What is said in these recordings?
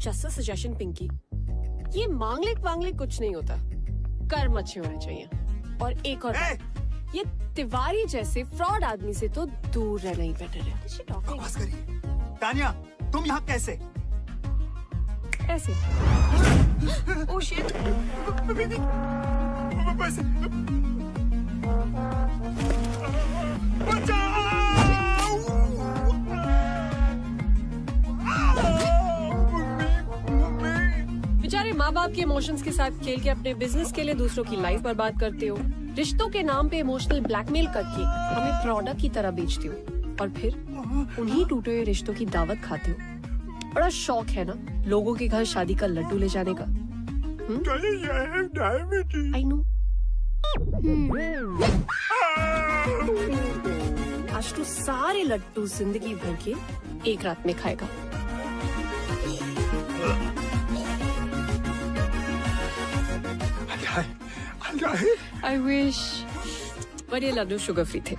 Just a suggestion Pinky, ये मांगलिक कुछ नहीं होता, कर्म अच्छे होने चाहिए। और एक और बात, ये तिवारी जैसे फ्रॉड आदमी से तो दूर रहना ही बेटर है। बकवास करिए। तानिया, तुम यहाँ कैसे? ऐसे। Oh shit. बेचारे माँ बाप के इमोशंस के साथ खेल के अपने बिजनेस के लिए दूसरों की लाइफ बर्बाद करते हो। रिश्तों के नाम पे इमोशनल ब्लैकमेल करके हमें प्रोडक्ट की तरह बेचते हो और फिर उन्हीं टूटे हुए रिश्तों की दावत खाते हो। बड़ा शौक है ना लोगों के घर शादी का लड्डू ले जाने का। I know. आज तो सारे लड्डू जिंदगी भर के एक रात में खाएगा। I wish, but ये लड्डू शुगर फ्री थे।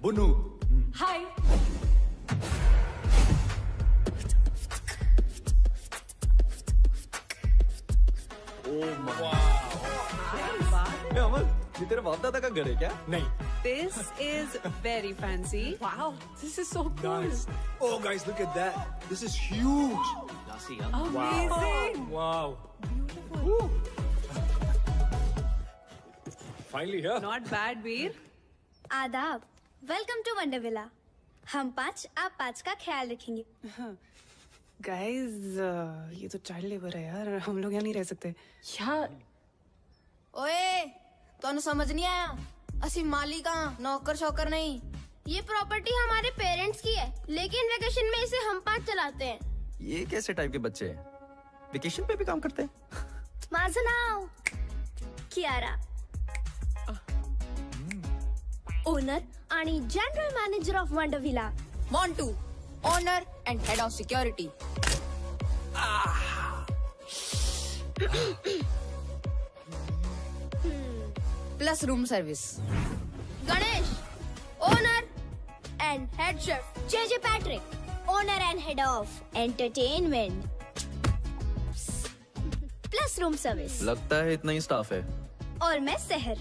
बुनू। हाय। अमल, ये तेरे बाप दादा का घर है क्या? नहीं। This is very fancy. Wow, this is so cool. Nice. Oh guys, look at that. This is huge. Amazing. Wow. Beautiful. Finally here. Not bad, Veer. आदाब, वेलकम टू वंडर विला। हम 5 आप 5 का ख्याल रखेंगे। Guys, ये तो child labour है यार, हम लोग यहाँ नहीं रह सकते। यार ओए, तोनु समझ नहीं आया? असि मालिक नौकर शौकर नहीं। ये प्रॉपर्टी हमारे पेरेंट्स की है, लेकिन वेकेशन में इसे हम 5 चलाते हैं। ये कैसे टाइप के बच्चे हैं? वेकेशन पे भी काम करते हैं? माझं नाव कियारा, ओनर आणि general manager of wonder villa. Montu, owner and head of security. Plus room service. Ganesh, owner and head chef. JJ Patrick, owner and head of entertainment. Plus room service. लगता है इतना ही स्टाफ है। और मैं Sahar,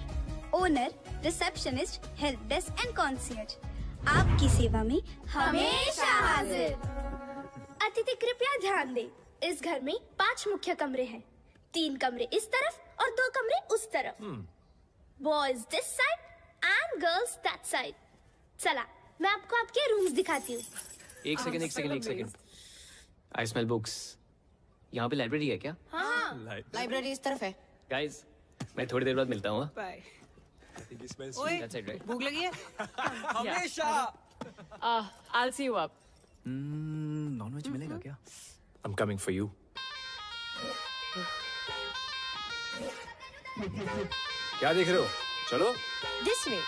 owner, receptionist, help desk and concierge. आपकी सेवा में हमेशा हाजिर। अतिथि कृपया ध्यान दें, इस घर में 5 मुख्य कमरे हैं। 3 कमरे इस तरफ और 2 कमरे उस तरफ। Boys this side and girls that side. चला, मैं आपको आपके रूम्स दिखाती हूँ। एक सेकंड। I smell books. यहाँ पे लाइब्रेरी है क्या? हाँ, लाइब्रेरी इस तरफ है। गाइस, मैं थोड़ी देर बाद मिलता हूँ। बाय। That's ओए, it, right? भूख लगी है? हमेशा। I'll see you up. Nonveg मिलेगा क्या? I'm coming for you. क्या देख रहे हो? चलो। This way.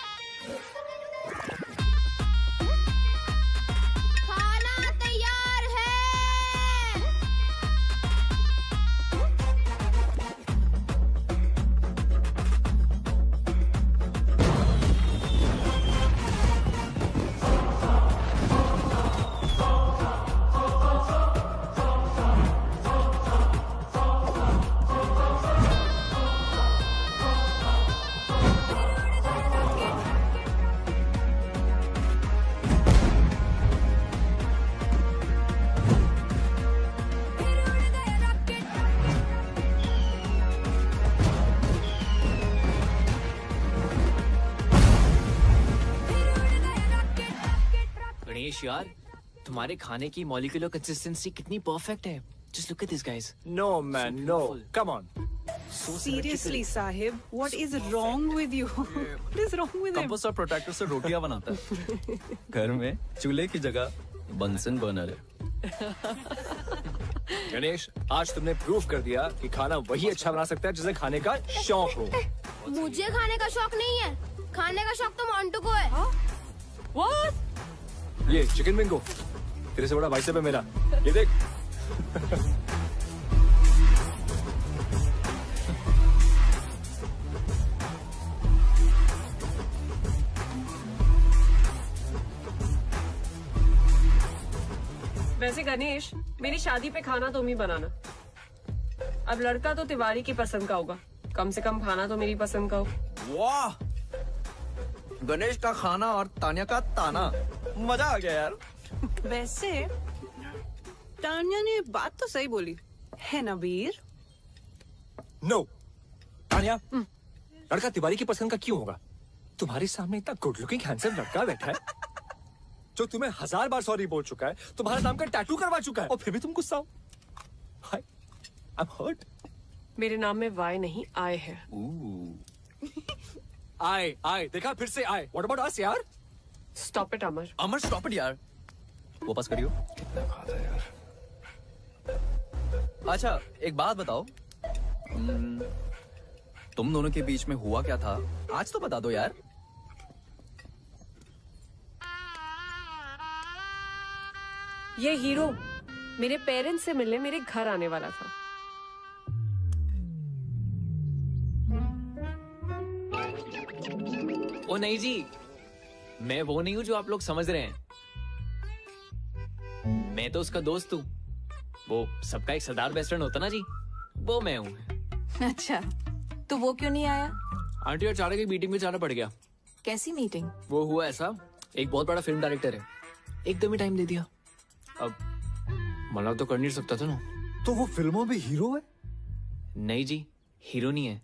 खाना तैयार है। गणेश यार, तुम्हारे खाने की मॉलिक्यूलर कंसिस्टेंसी कितनी परफेक्ट है। Just look at this, guys. No man, no. Come on. Seriously, Sahib, what is wrong with you? What is wrong with him? Compost और प्रोटेक्टर से रोटियां बनाता है। घर में चूल्हे की जगह बंसन बर्नर है। गणेश, आज तुमने प्रूव कर दिया कि खाना वही अच्छा बना सकता है जिसे खाने का शौक हो। मुझे खाने का शौक नहीं है, खाने का शौक तो मोंटू को है। What? ये चिकन बिंगो, तेरे से बड़ा भाई साहब है मेरा। ये देख। वैसे गणेश, मेरी शादी पे खाना तुम ही बनाना। अब लड़का तो तिवारी की पसंद का होगा, कम से कम खाना तो मेरी पसंद का हो। वाह, गणेश का खाना और तान्या का ताना, मजा आ गया यार। वैसे तान्या ने बात तो सही बोली है ना वीर? नो, तान्या, लड़का तिवारी की पसंद का क्यों होगा? तुम्हारे सामने इतना गुड लुकिंग हैंडसम लड़का बैठा है जो तुम्हें 1000 बार सॉरी बोल चुका है, तुम्हारे नाम का टैटू करवा चुका है, और फिर भी तुम गुस्सा हो। हाय, आई एम हर्ट। मेरे नाम में वाई नहीं आए है। आए, देखा, फिर से आए। व्हाट अबाउट अस यार? Stop it Amar. Amar stop it यार, वापस करियो। कितना खाता है यार। अच्छा, एक बात बताओ, तुम दोनों के बीच में हुआ क्या था आज तो बता दो यार। ये हीरो मेरे पेरेंट्स से मिलने मेरे घर आने वाला था। ओ नहीं जी, मैं वो नहीं हूँ जो आप लोग समझ रहे हैं। मैं तो उसका दोस्त हूँ। वो सबका एक सरदार बेस्ट फ्रेंड होता ना जी, वो मैं हूँ। अच्छा, तो वो क्यों नहीं आया? आंटी और चारा की मीटिंग में जाना पड़ गया। कैसी मीटिंग? वो हुआ ऐसा, एक बहुत बड़ा फिल्म डायरेक्टर है, एकदम ही टाइम दे दिया। अब मना तो कर नहीं सकता था ना। तो वो फिल्मों में हीरो है? नहीं जी, हीरो नहीं है।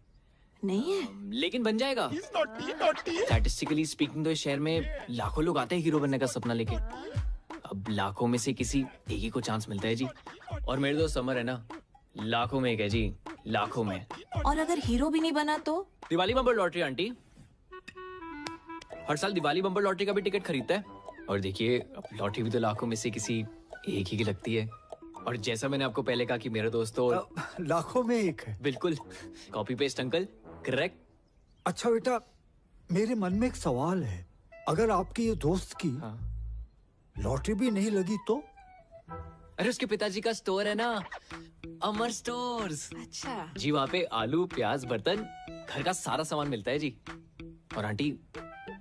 नहीं है? लेकिन बन जाएगा। स्टैटिस्टिकली स्पीकिंग तो इस शहर में लाखों लोग आते हैं हीरो बनने का सपना लेके। अब लाखों में से किसी एक ही को चांस मिलता है जी। और मेरे दोस्त समर है ना, लाखों में एक है जी, लाखों में। और अगर हीरो भी नहीं बना तो? दिवाली बम्पर लॉटरी आंटी, हर साल दिवाली बम्पर लॉटरी का भी टिकट खरीदता है। और देखिए, अब लॉटरी भी तो लाखों में से किसी एक ही की लगती है। और जैसा मैंने आपको पहले कहा कि मेरे दोस्तों लाखों में एक है। बिल्कुल, कॉपी पेस्ट अंकल, करेक्ट। अच्छा बेटा, मेरे मन में एक सवाल है, अगर आपके ये दोस्त की लॉटरी भी नहीं लगी तो? अरे उसके पिताजी का स्टोर है ना, अमर स्टोर्स। अच्छा। जी वहाँ पे आलू, प्याज, बर्तन, घर का सारा सामान मिलता है जी। और आंटी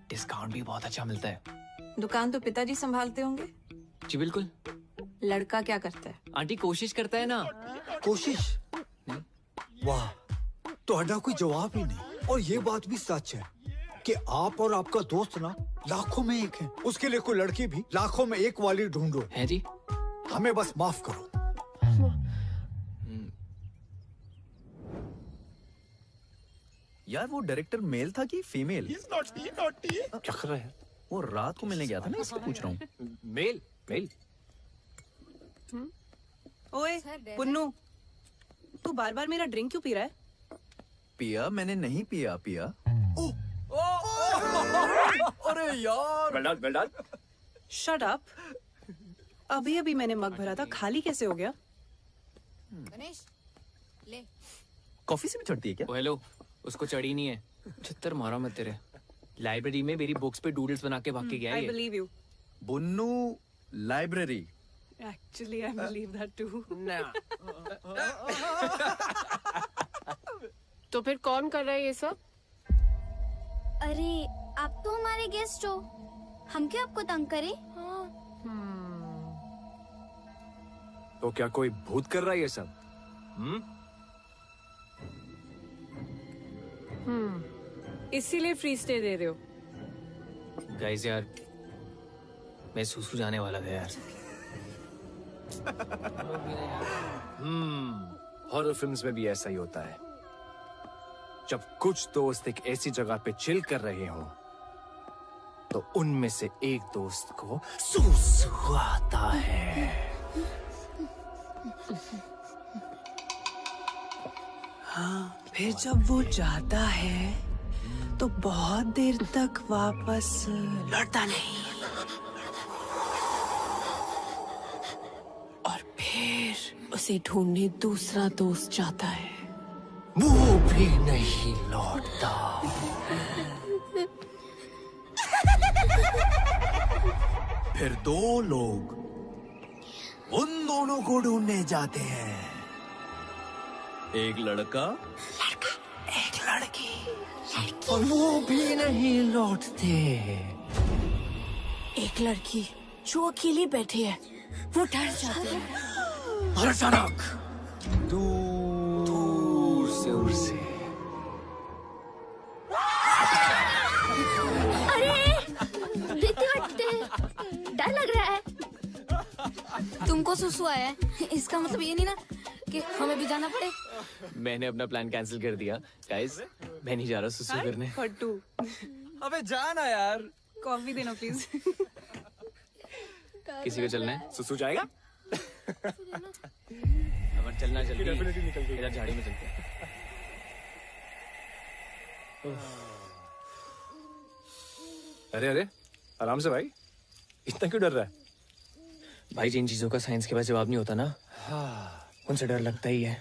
डिस्काउंट भी बहुत अच्छा मिलता है। दुकान तो पिताजी संभालते होंगे। जी बिल्कुल। लड़का क्या करता है? आंटी कोशिश करता है ना। कोशिश? वाह, तो हड्डा कोई जवाब ही नहीं। और ये बात भी सच है कि आप और आपका दोस्त ना लाखों में एक है। उसके लिए कोई लड़की भी लाखों में एक वाली ढूंढो। है जी। हमें बस माफ करो। यार वो डायरेक्टर मेल था कि फीमेल? क्या कर रहा है? वो रात को मिलने गया था ना, इसलिए पूछ रहा हूँ। मेल मेल। ओए पुन्नू, तू बार बार मेरा ड्रिंक क्यों पी रहा है? पिया मैंने नहीं पिया। पिया अरे यार। Well done. Shut up. अभी अभी मैंने मग भरा था, खाली कैसे हो गया? गणेश ले। कॉफी से भी चढ़ती है क्या? हेलो, उसको चढ़ी नहीं है। छित्तर मारा मत तेरे। लाइब्रेरी में मेरी बुक्स पे डूडल्स बना के भाग के गया आई ये। Believe you. Bunnu library. Actually I believe that too. तो फिर कौन कर रहा है ये सब? अरे आप तो हमारे गेस्ट हो, हम क्यों आपको तंग करें? तो क्या कोई भूत कर रहा है ये सब? इसीलिए फ्री स्टे दे रहे हो? गाइस यार, मैं सुसु जाने वाला था यार। हॉरर फिल्म्स में भी ऐसा ही होता है। जब कुछ दोस्त एक ऐसी जगह पे चिल कर रहे हो तो उनमें से एक दोस्त को सुसु आता है। हाँ, फिर जब वो जाता है तो बहुत देर तक वापस लौटता नहीं। और फिर उसे ढूंढने दूसरा दोस्त जाता है। वो भी नहीं लौटता। फिर दो लोग उन दोनों को ढूंढने जाते हैं। एक लड़का एक लड़की। और वो भी नहीं लौटते। एक लड़की जो अकेली बैठी है, वो डर जाती है। और अचानक दूर से उड़ से देखते हटते, डर लग रहा है। तुमको सुसु आया है, इसका मतलब ये नहीं ना कि हमें भी जाना पड़े। मैंने अपना प्लान कैंसिल कर दिया। गाइस, मैं नहीं जा रहा सुसु करने। फट्टू, अबे जाना यार। कॉफी देना प्लीज। किसी को चलना है? सुसु जाएगा? अगर चलना जल्दी, इधर झाड़ी में चलते हैं। अरे आराम से भाई, इतना क्यों डर रहा है? भाई जिन चीजों का साइंस के पास जवाब नहीं होता ना, उनसे डर लगता ही है।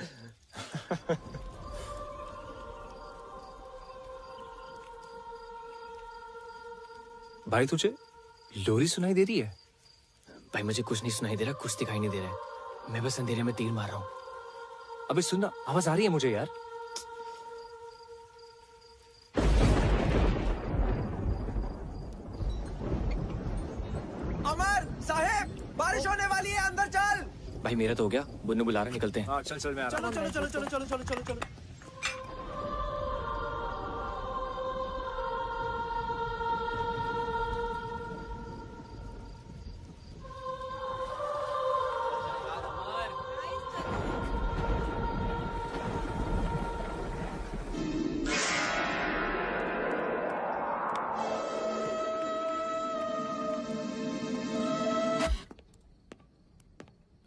भाई तुझे लोरी सुनाई दे रही है? भाई मुझे कुछ नहीं सुनाई दे रहा, कुछ दिखाई नहीं दे रहा है। मैं बस अंधेरे में तीर मार रहा हूँ। अबे सुनना, आवाज आ रही है मुझे यार। अमर साहेब, बारिश होने वाली है, अंदर चल। भाई मेरा तो हो गया, बुन्नू बुला रहा, निकलते हैं। हाँ चल मैं आ रहा हूँ। चलो।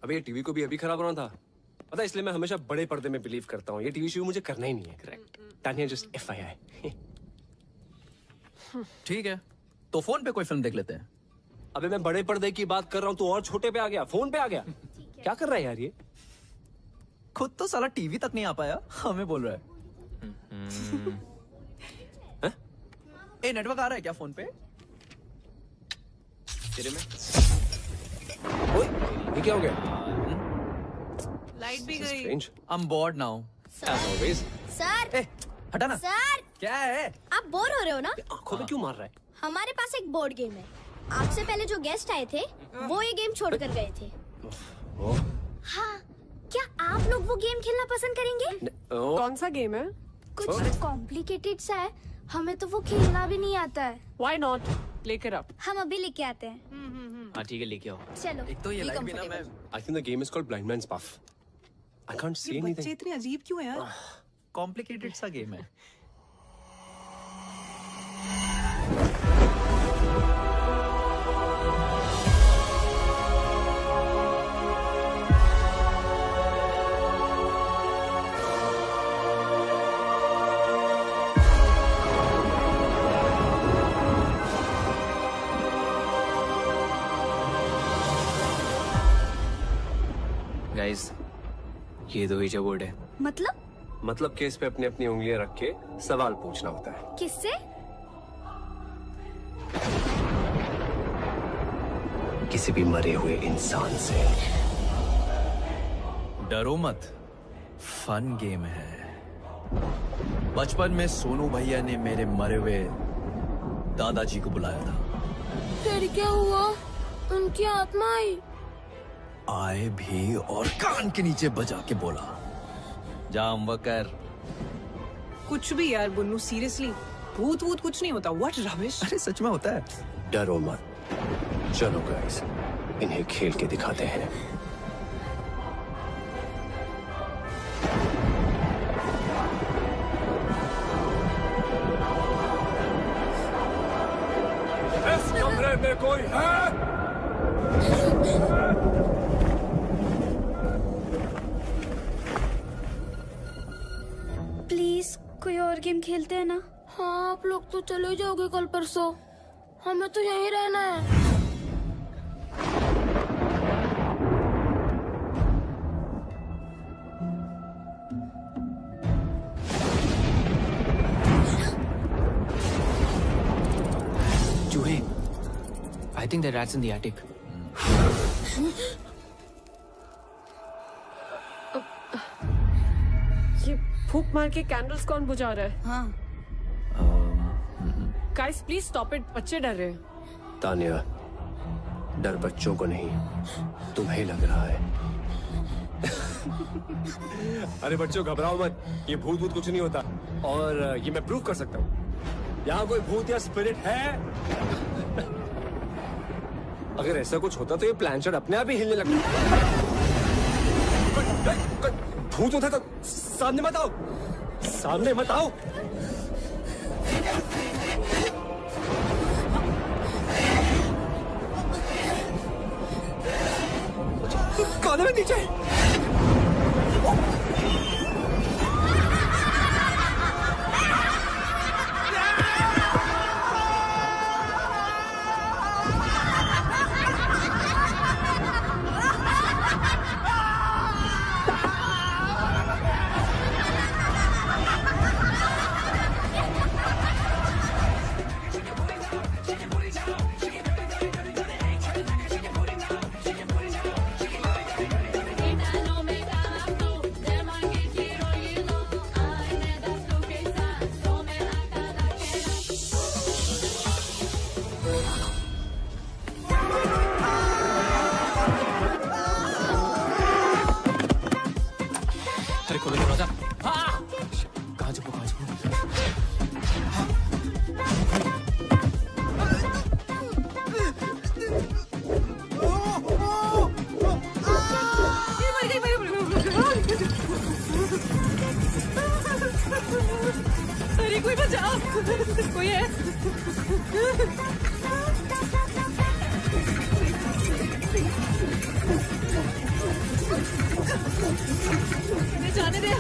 अबे ये टीवी को भी अभी खराब होना था, पता है, इसलिए मैं हमेशा बड़े पर्दे में बिलीव करता हूँ। ये टीवी शो मुझे करना ही नहीं है। करेक्ट। Tania just FYI। ठीक है, तो फोन पे कोई फिल्म देख लेते हैं। अबे मैं बड़े पर्दे की बात कर रहा हूँ, तू और छोटे पे आ गया, फोन पे आ गया। क्या कर रहा है यार ये? खुद तो साला टीवी तक नहीं आ पाया, हमें बोल रहा है। ए नेटवर्क आ रहा है क्या फोन पे? तेरे में ओए, ये क्या हो गया? लाइट भी गई। Strange. I'm bored now. As always. Sir हटा ना। सर क्या है? आप बोर हो रहे हो ना? आंखों में क्यों मार रहा है? हमारे पास एक बोर्ड गेम है। आपसे पहले जो गेस्ट आए थे वो ये गेम छोड़ कर गए थे। हाँ, क्या आप लोग वो गेम खेलना पसंद करेंगे? कौन सा गेम है? कुछ कॉम्प्लिकेटेड सा है, हमें तो वो खेलना भी नहीं आता है। Why not? लेकर आप। हम अभी लेके आते हैं। हाँ ठीक है, लेके आओ। चलो। एक तो ये लाइट भी ना मैं I think the game is called Blind Man's Buff. I can't see ये anything. बच्चे इतने अजीब क्यों हैं यार? कॉम्प्लिकेटेड सा गेम है। गाइस, ये दो ही बोर्ड है। मतलब कि इस पे अपनी अपनी उंगलियां रख के सवाल पूछना होता है। किससे? किसी भी मरे हुए इंसान से। डरो मत, फन गेम है। बचपन में सोनू भैया ने मेरे मरे हुए दादाजी को बुलाया था। फिर क्या हुआ? उनकी आत्मा आई। आए भी और कान के नीचे बजा के बोला, जाम वकर। कुछ भी यार बुन्नू, सीरियसली भूत वूत कुछ नहीं होता। What rubbish. अरे सच में होता है। डरो मत, चलो गाइस, इन्हें खेल के दिखाते हैं। इस कमरे में कोई है? प्लीज कोई और गेम खेलते हैं ना? हाँ, आप लोग तो चले जाओगे कल परसों, हमें तो यहीं रहना है। चूहे, I think the rat's in the attic. ये फूंक मार के कैंडल्स कौन बुझा रहा है? हाँ। गाइस प्लीज स्टॉप इट, बच्चे डर रहे हैं। तानिया, डर बच्चों को नहीं, तुम्हें लग रहा है। अरे बच्चों घबराओ मत, ये भूत भूत कुछ नहीं होता, और ये मैं प्रूव कर सकता हूँ। यहाँ कोई भूत या स्पिरिट है? अगर ऐसा कुछ होता तो ये प्लानचेट अपने आप ही हिलने लगता। भूत होता तो सामने मत आओ, सामने मत आओ। कोने में नीचे। अरे खोलो दरवाजा। हाँ! कहाँ छुपो, कहाँ छुपो? अरे कोई बचाओ, कोई है? जाने दे।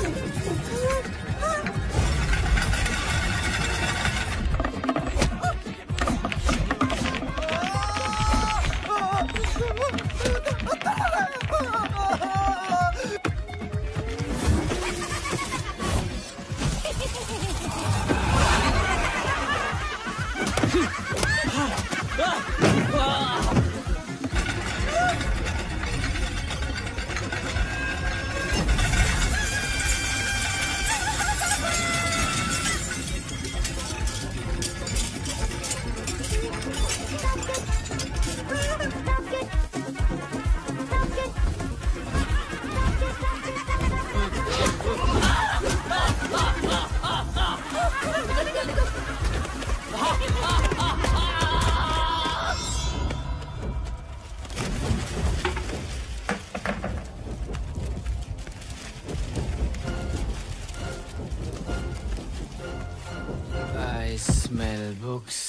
smell books.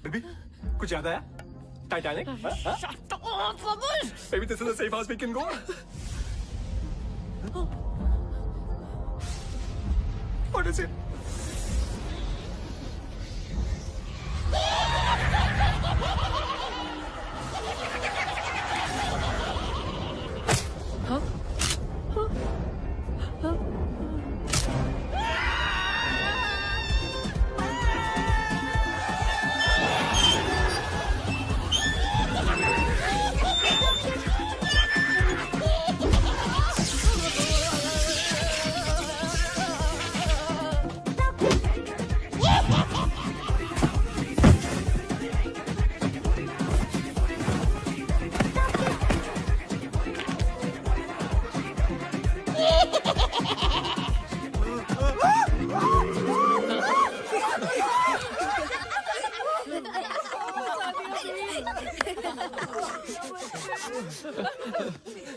बेबी कुछ याद आया? Titanic? Maybe this is the safe house we can go. What is it?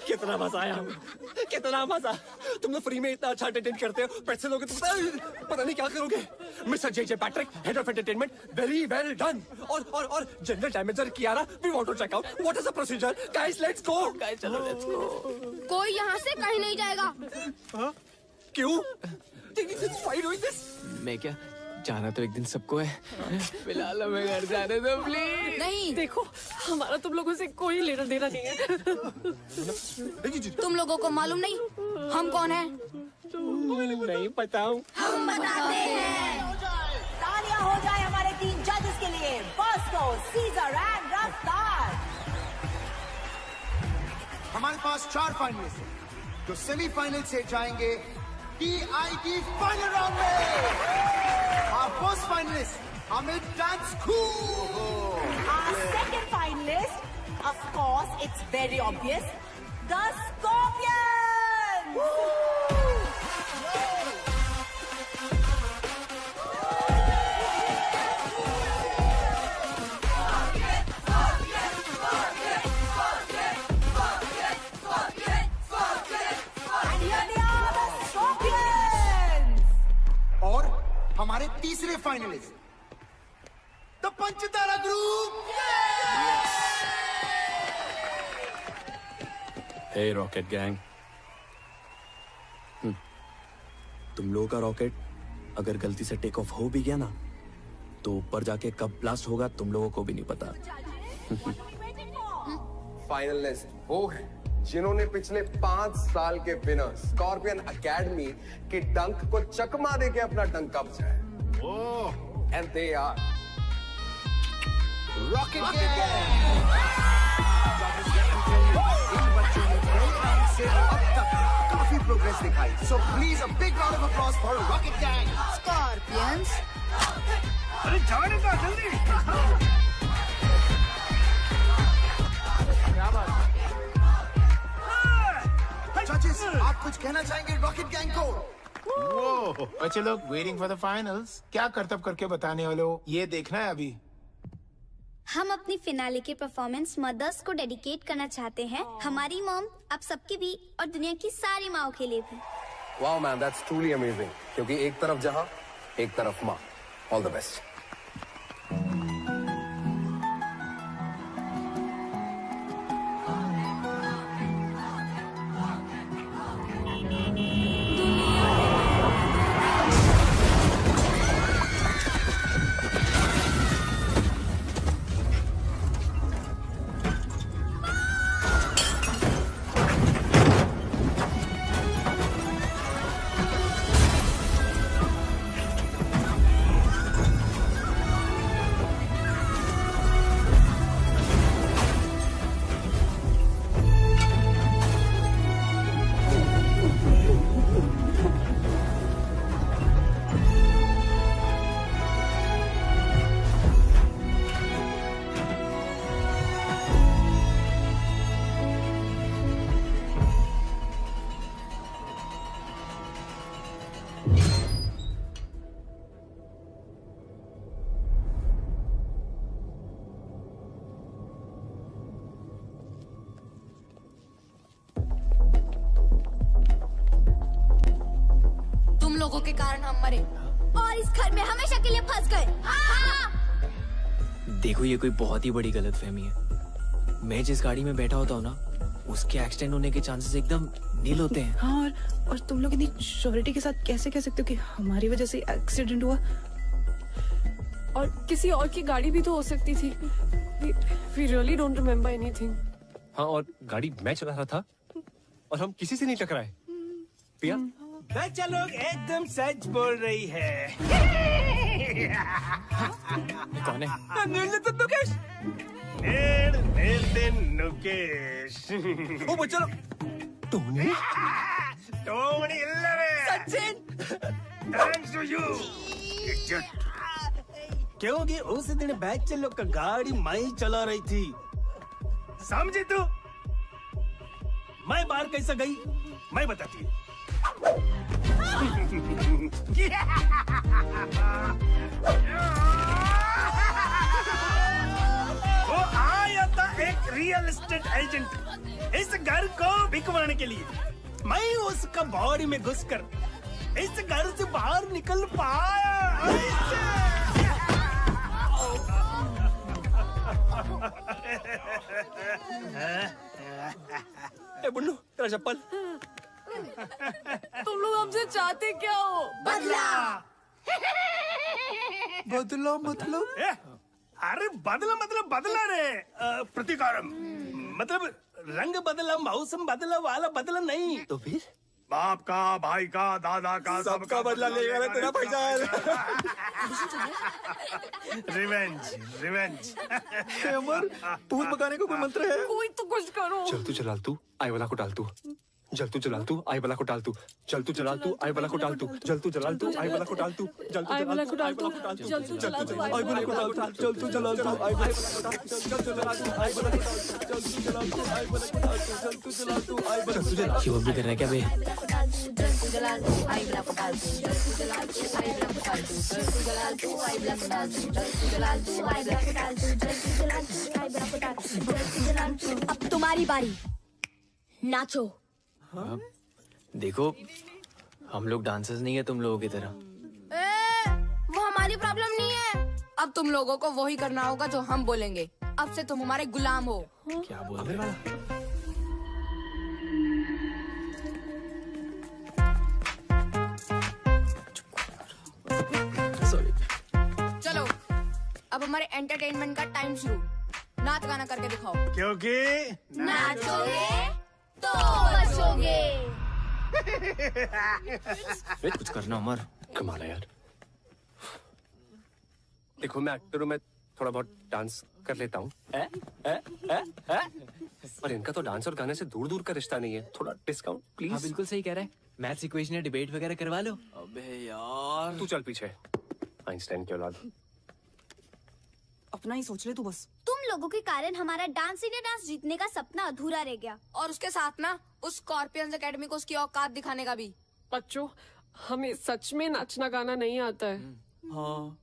कितना मजा आया, कितना मजा। तुम लोग फ्री में इतना अच्छा एंटरटेन करते हो, पैसे लोगे तो पता नहीं क्या करोगे। Mister J Patrick, head of entertainment, very well done. और general damager Kiara, we want to check out what is the procedure. Guys let's go. Guys चलो लेट्स गो। कोई यहाँ से कहीं नहीं जाएगा। क्यों? Why doing this? मैं क्या जाना तो एक दिन सबको है, फिलहाल हमें घर जाने दो प्लीज। नहीं देखो हमारा तुम लोगों से कोई लेना देना नहीं है। तुम लोगों को मालूम नहीं हम कौन हैं? नहीं पता हूँ। हम बताते हैं। तालियां हो जाए हमारे 3 जजेस के लिए, बॉस्को, सीजर एंड रफ्तार। हमारे पास 4 फाइनलिस्ट हैं जो सेमीफाइनल से जाएंगे TIT फाइनल राउंड में। Our first finalist, Amit Dance Cool. Our second finalist, of course, it's very obvious, the Scorpions. And here they are, the Scorpions. और हमारे तीसरे finalist, the Panchtara group. Hey rocket gang, तुम लोगों का rocket अगर गलती से टेक ऑफ हो भी गया ना, तो ऊपर जाके कब ब्लास्ट होगा तुम लोगों को भी नहीं पता। फाइनलिस्ट वो है जिन्होंने पिछले 5 साल के विनर स्कॉर्पियन एकेडमी के डंक को चकमा देके अपना डंका बचाया। And they are rocket gang. इन बच्चों ने प्रोग्राम से अब तक काफी प्रोग्रेस दिखाई। So please a big round of applause for rocket gang. Scorpions. अरे जाने का जल्दी। जजेस, आप कुछ कहना चाहेंगे रॉकेट गैंग को? वो बच्चे लोग वेटिंग फॉर द फाइनल्स, क्या करतब करके बताने वाले हो, ये देखना है अभी। हम अपनी फिनाले के परफॉर्मेंस मदर्स को डेडिकेट करना चाहते हैं। हमारी मॉम, आप सबकी भी और दुनिया की सारी माओ के लिए भी। Wow man, that's truly amazing. क्योंकि एक तरफ जहां, एक तरफ मां। All the best. तुम लोगों के कारण हम मरे और इस घर में हमेशा के लिए फंस गए। देखो ये कोई बहुत ही बड़ी गलतफहमी है। मैं जिस गाड़ी में बैठा होता हूँ ना, उसके एक्सीडेंट होने के चांसेस एकदम नील होते हैं। हाँ, और तुम लोग इतनी श्योरिटी के साथ कैसे कह सकते हो कि हमारी वजह से एक्सीडेंट हुआ? और किसी और की गाड़ी भी तो हो सकती थी। We really don't remember anything. हाँ, और गाड़ी मैं चला रहा था और हम किसी से नहीं टकराए। पिया? बच्चा लोग एकदम सच बोल रही है। कौन है? नुकेश। नुकेश। ओ बच्चा लोग। टोनी? टोनी इल्लरे। सचिन। Thanks to you. क्योंकि उस दिन बच्चे लोग का गाड़ी मैं ही चला रही थी, समझी तू? मैं बाहर कैसे गई मैं बताती हूँ। वो आया था एक रियल एस्टेट एजेंट इस घर को बिकवाने के लिए। मैं उसका बॉडी में घुसकर इस घर से बाहर निकल पाया। ए बुन्नू, तेरा चप्पल। तुम लोग हमसे चाहते क्या हो? बदला। बदला मतलब? अरे बदला मतलब बदला रे, प्रतिकारम मतलब रंग बदला, मौसम बदला वाला बदला नहीं। तो फिर बाप का, भाई का, दादा का, सबका बदला लेगा ना तेरा भाईजान। Revenge revenge. अमर, भूत भगाने का कोई मंत्र है? कोई तो कुछ करो। चल तू जलाल तू, आई वाला को डाल तू। जल तू जलाल तू, आई वाला को डाल तू। चल तू जलाल तू, आई वाला को डाल तू। जल तू जलाल तू, आई वाला को डाल तू। जल तू जलाल तू, आई वाला को डाल तू। जल तू जलाल तू, आई वाला को डाल तू। जल तू जलाल तू, आई वाला को डाल तू। जल तू जलाल तू, आई वाला को डाल तू। जल तू जलाल तू, आई वाला को डाल तू। जल तू जलाल तू, आई वाला को डाल तू। क्यों भी कर रहा है क्या बे? अब तुम्हारी बारी, नाचो। देखो हम लोग डांसर्स नहीं है तुम लोगों की तरह। वो हमारी प्रॉब्लम नहीं है। अब तुम लोगों को वही करना होगा जो हम बोलेंगे। अब से तुम हमारे गुलाम हो। क्या बोल रहे हो? चलो अब हमारे एंटरटेनमेंट का टाइम शुरू। नाच गाना करके दिखाओ। क्योंकि नाचोगे तो बचोगे। कुछ करना अमर। कमाल है यार। देखो मैं एक्टर हूँ, मैं थोड़ा बहुत डांस कर लेता हूँ। पर इनका तो डांस और गाने से दूर दूर का रिश्ता नहीं है। थोड़ा डिस्काउंट प्लीज। हाँ बिल्कुल सही कह रहा है। मैथ्स इक्वेशन या डिबेट वगैरह करवा लो। अबे यार तू चल पीछे, आइंस्टाइन की औलाद। अपना ही सोच ले तू बस। तुम लोगों के कारण हमारा डांस इंडिया डांस जीतने का सपना अधूरा रह गया। और उसके साथ ना उस स्कॉर्पियंस एकेडमी को उसकी औकात दिखाने का भी। बच्चों, हमें सच में नाचना गाना नहीं आता है। हाँ,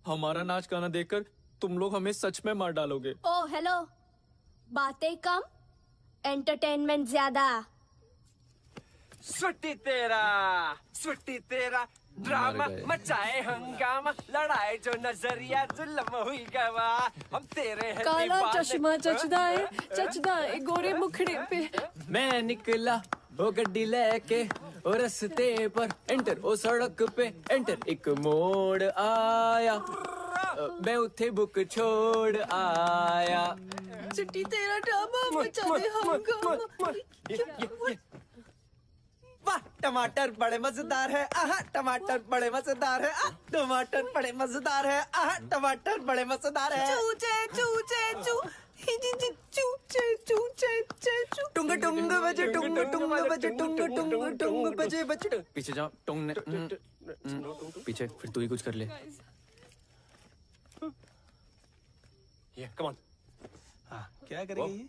हमारा नाच गाना देखकर तुम लोग हमें सच में मार डालोगे। ओ हेलो, बातें कम एंटरटेनमेंट ज्यादा। सुट्टी तेरा ड्रामा मचाए हंगामा, लड़ाई जो नजरिया जुल्म हुई गवा, हम तेरे हैं काला दीवाने। चश्मा चचदा है गोरे मुखड़े पे। मैं निकला वो गड्डी लेके ओ रस्ते पर एंटर ओ सड़क पे एंटर एक मोड़ आया, मैं उठे बुक छोड़ आया। चिट्टी तेरा ड्रामा मचाए हंगामा। वाह टमाटर बड़े मजेदार है, आहा टमाटर बड़े मजेदार है, आह टमाटर बड़े मजेदार है, आहा टमाटर बड़े मजेदार है। चूचे चूचे चू टुंग टुंग बजे टुंग टुंग बजे टुंग टुंग टुंग बजे बजे। पीछे जाओ टोंग ने पीछे, फिर तू ही कुछ कर ले। ये कम ऑन। क्या करेगी?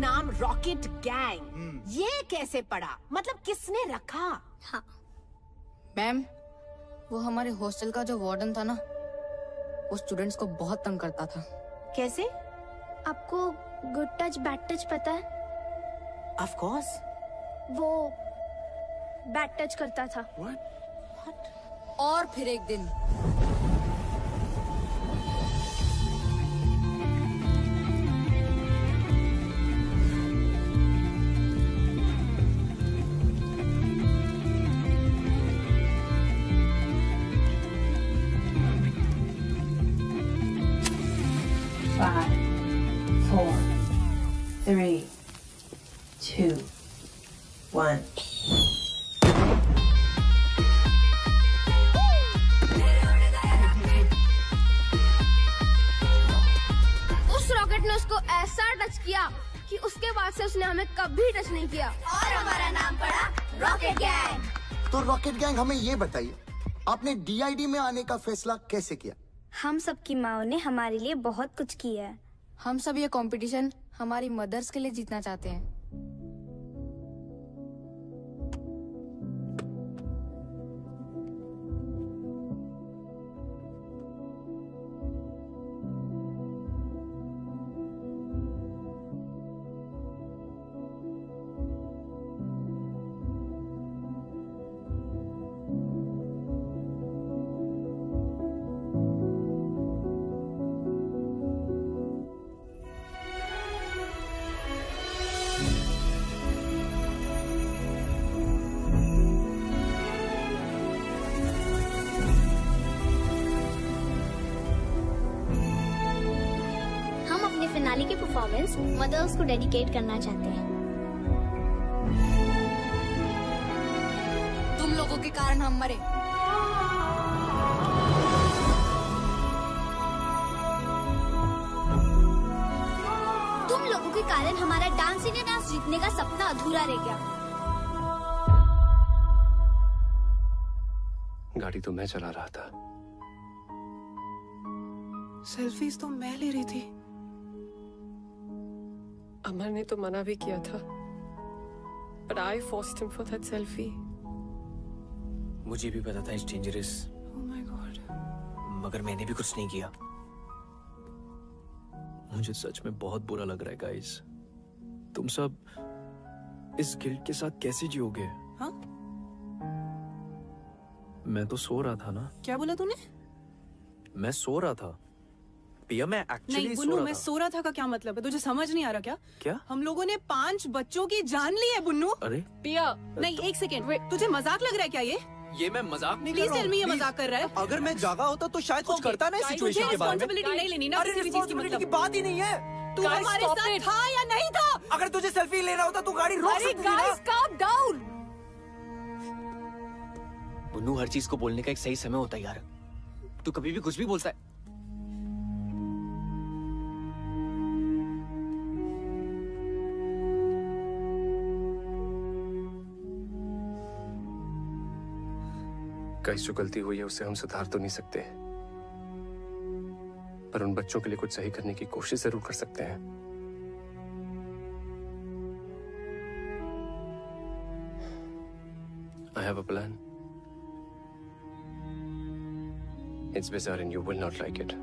नाम रॉकेट गैंग ये कैसे पड़ा? मतलब किसने रखा? हाँ मैम, वो हमारे हॉस्टल का जो वार्डन था ना, वो स्टूडेंट्स को बहुत तंग करता था। कैसे? आपको गुड टच बैड टच पता है? Of course. वो बैड टच करता था। और फिर एक दिन Five, 4, 3, 2, 1. उस रॉकेट ने उसको ऐसा टच किया कि उसके बाद से उसने हमें कभी टच नहीं किया और हमारा नाम पड़ा रॉकेट गैंग। तो रॉकेट गैंग, हमें ये बताइए, आपने DID में आने का फैसला कैसे किया? हम सबकी माओ ने हमारे लिए बहुत कुछ किया है। हम सब ये कंपटीशन हमारी मदर्स के लिए जीतना चाहते हैं। फिनाले की परफॉर्मेंस मदर्स को डेडिकेट करना चाहते हैं। तुम लोगों के कारण हम मरे। तुम लोगों के कारण हमारा डांस इंडिया डांस जीतने का सपना अधूरा रह गया। गाड़ी तो मैं चला रहा था। सेल्फीज तो मैं ले रही थी। अमर ने तो मना भी किया था, but I forced him for that selfie. मुझे भी पता था it's dangerous. Oh my God. मगर मैंने भी कुछ नहीं किया। मुझे सच में बहुत बुरा लग रहा है गाइस। तुम सब इस गिल्ट के साथ कैसे जियोगे? हाँ? मैं तो सो रहा था ना। क्या बोला तूने? मैं सो रहा था। पिया, मैं एक्चुअली नहीं बुन्नू, मैं सो रहा था का क्या मतलब है? तुझे समझ नहीं आ रहा क्या? क्या? हम लोगों ने 5 बच्चों की जान ली है बुन्नू। अरे पिया, नहीं एक सेकेंड, तुझे मजाक लग रहा है क्या ये मैं मजाक नहीं कर प्लीज रहा हूँ। टेल मी ये मजाक कर रहा है? अगर मैं जागा होता तो शायद कुछ करता ना इस सिचुएशन के बारे में। रिस्पांसिबिलिटी नहीं लेनी ना अरे किसी भी चीज की, रिस्पांसिबिलिटी की मतलब बात ही नहीं है। तू हमारे साथ था या नहीं था? अगर तुझे सेल्फी लेना होता तो गाड़ी रोक सकती थी ना। Guys calm down. बुन्नू, हर चीज को बोलने का एक सही समय होता है यार। तू कभी भी कुछ भी बोलता है। गाइस, जो गलती हुई है उसे हम सुधार तो नहीं सकते, पर उन बच्चों के लिए कुछ सही करने की कोशिश जरूर कर सकते हैं। I have a plan. It's bizarre and you will not like it.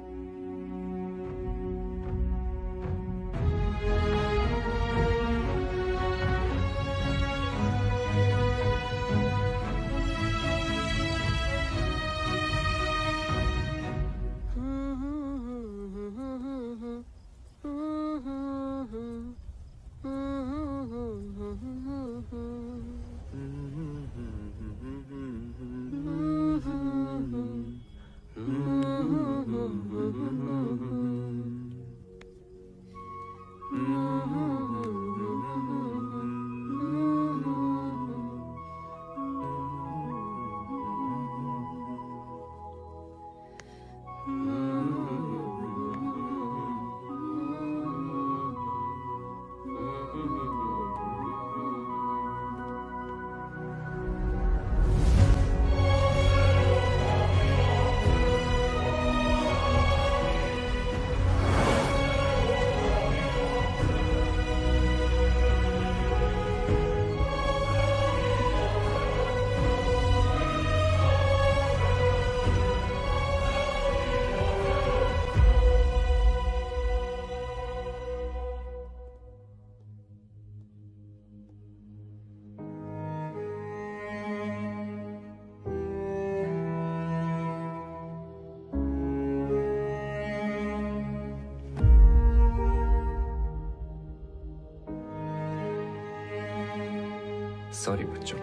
Sorry बच्चों।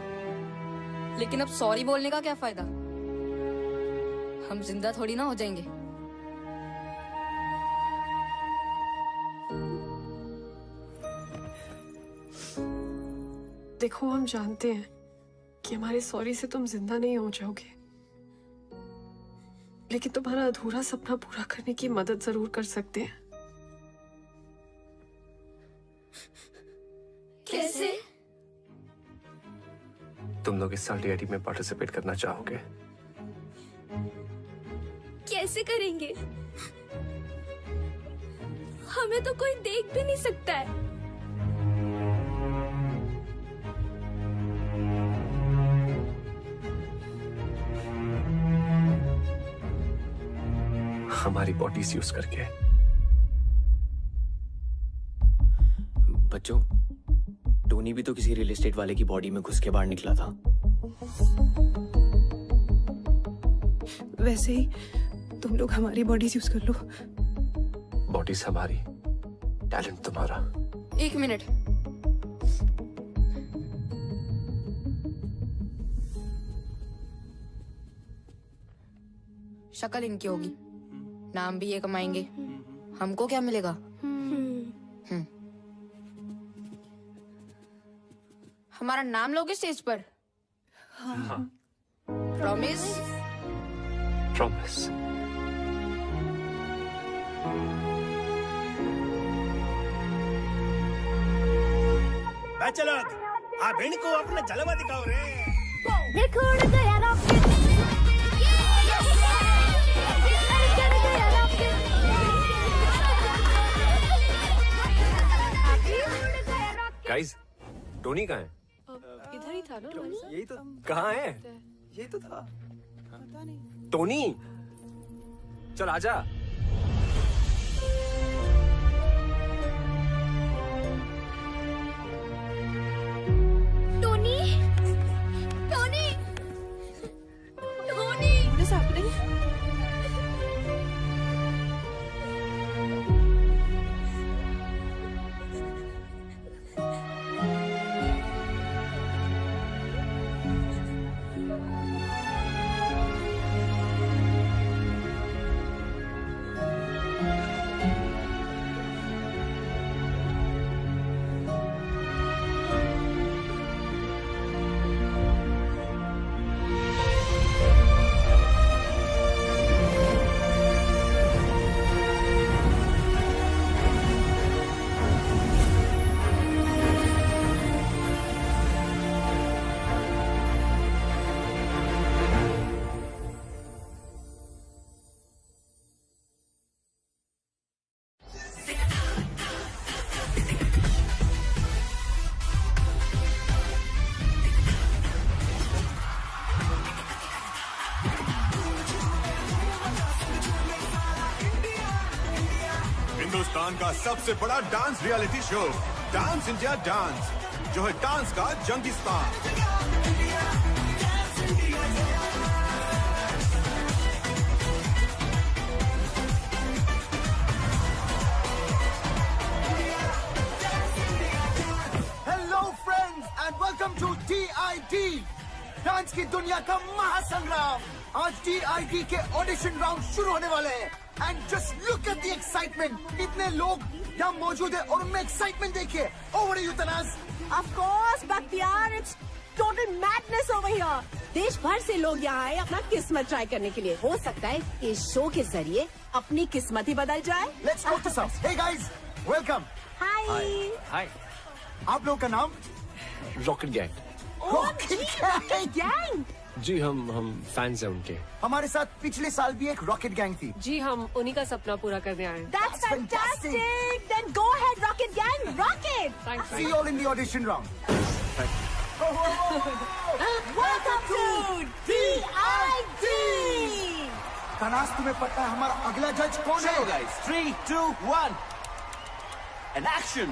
लेकिन अब सॉरी बोलने का क्या फायदा? हम जिंदा थोड़ी ना हो जाएंगे। देखो, हम जानते हैं कि हमारे सॉरी से तुम जिंदा नहीं हो जाओगे, लेकिन तुम्हारा अधूरा सपना पूरा करने की मदद जरूर कर सकते हैं। कैसे? तुम लोग इस साल DID में पार्टिसिपेट करना चाहोगे? कैसे करेंगे? हमें तो कोई देख भी नहीं सकता है। हमारी बॉडीज यूज करके। बच्चों, टोनी भी तो किसी रियल एस्टेट वाले की बॉडी में घुस के बाहर निकला था। वैसे ही तुम लोग हमारी बॉडीज यूज कर लो। बॉडीज हमारी, टैलेंट तुम्हारा। 1 मिनट। शक्ल इनकी होगी, नाम भी ये कमाएंगे, हमको क्या मिलेगा? हमारा नाम लोगे स्टेज पर? हाँ। प्रॉमिस? प्रॉमिस। चलो, आप इनको अपना जलवा दिखाओ रे। देखो उड़ गया रॉकेट। गाइस, टोनी कहाँ है? इधर ही था ना? यही तो। कहाँ है? यही तो था। टोनी, चल आजा। Tony, Tony, Tony. What is happening? Hindustan का सबसे बड़ा dance reality show dance India dance, जो है डांस का जंगिस्तान। Hello friends and welcome to DID, dance की दुनिया का महासंग्राम। आज DID के ऑडिशन राउंड शुरू होने वाले हैं and just look at the excitement. इतने लोग यहाँ मौजूद है और उनमें एक्साइटमेंट देखिए। Over you Tanaz. Of course, Bakhtiar, it's total madness over here. देश भर से लोग यहाँ आए अपना किस्मत ट्राई करने के लिए। हो सकता है इस शो के जरिए अपनी किस्मत ही बदल जाए। Let's go to some. Hey guys, welcome. Hi. हाय। आप लोगों का नाम? Rocket gang. Rocket gang? जी, हम फैंस हैं उनके। हमारे साथ पिछले साल भी एक रॉकेट गैंग थी। जी, हम उन्हीं का सपना पूरा करने आए हैं। That's fantastic. Then go ahead, Rocket Gang. Rocket. Thanks. See you all in the audition round. Welcome to DID. Tanaz, तुम्हें पता है हमारा अगला जज कौन है? guys, 3, 2, 1 and action.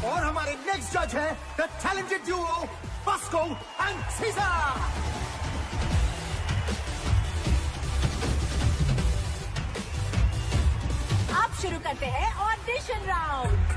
और हमारे नेक्स्ट जज है the talented duo Bosco and Caesar. अब शुरू करते हैं audition round.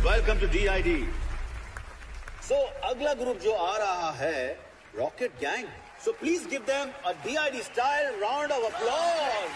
Welcome to DID। So अगला ग्रुप जो आ रहा है rocket gang. So please give them a DID style round of applause.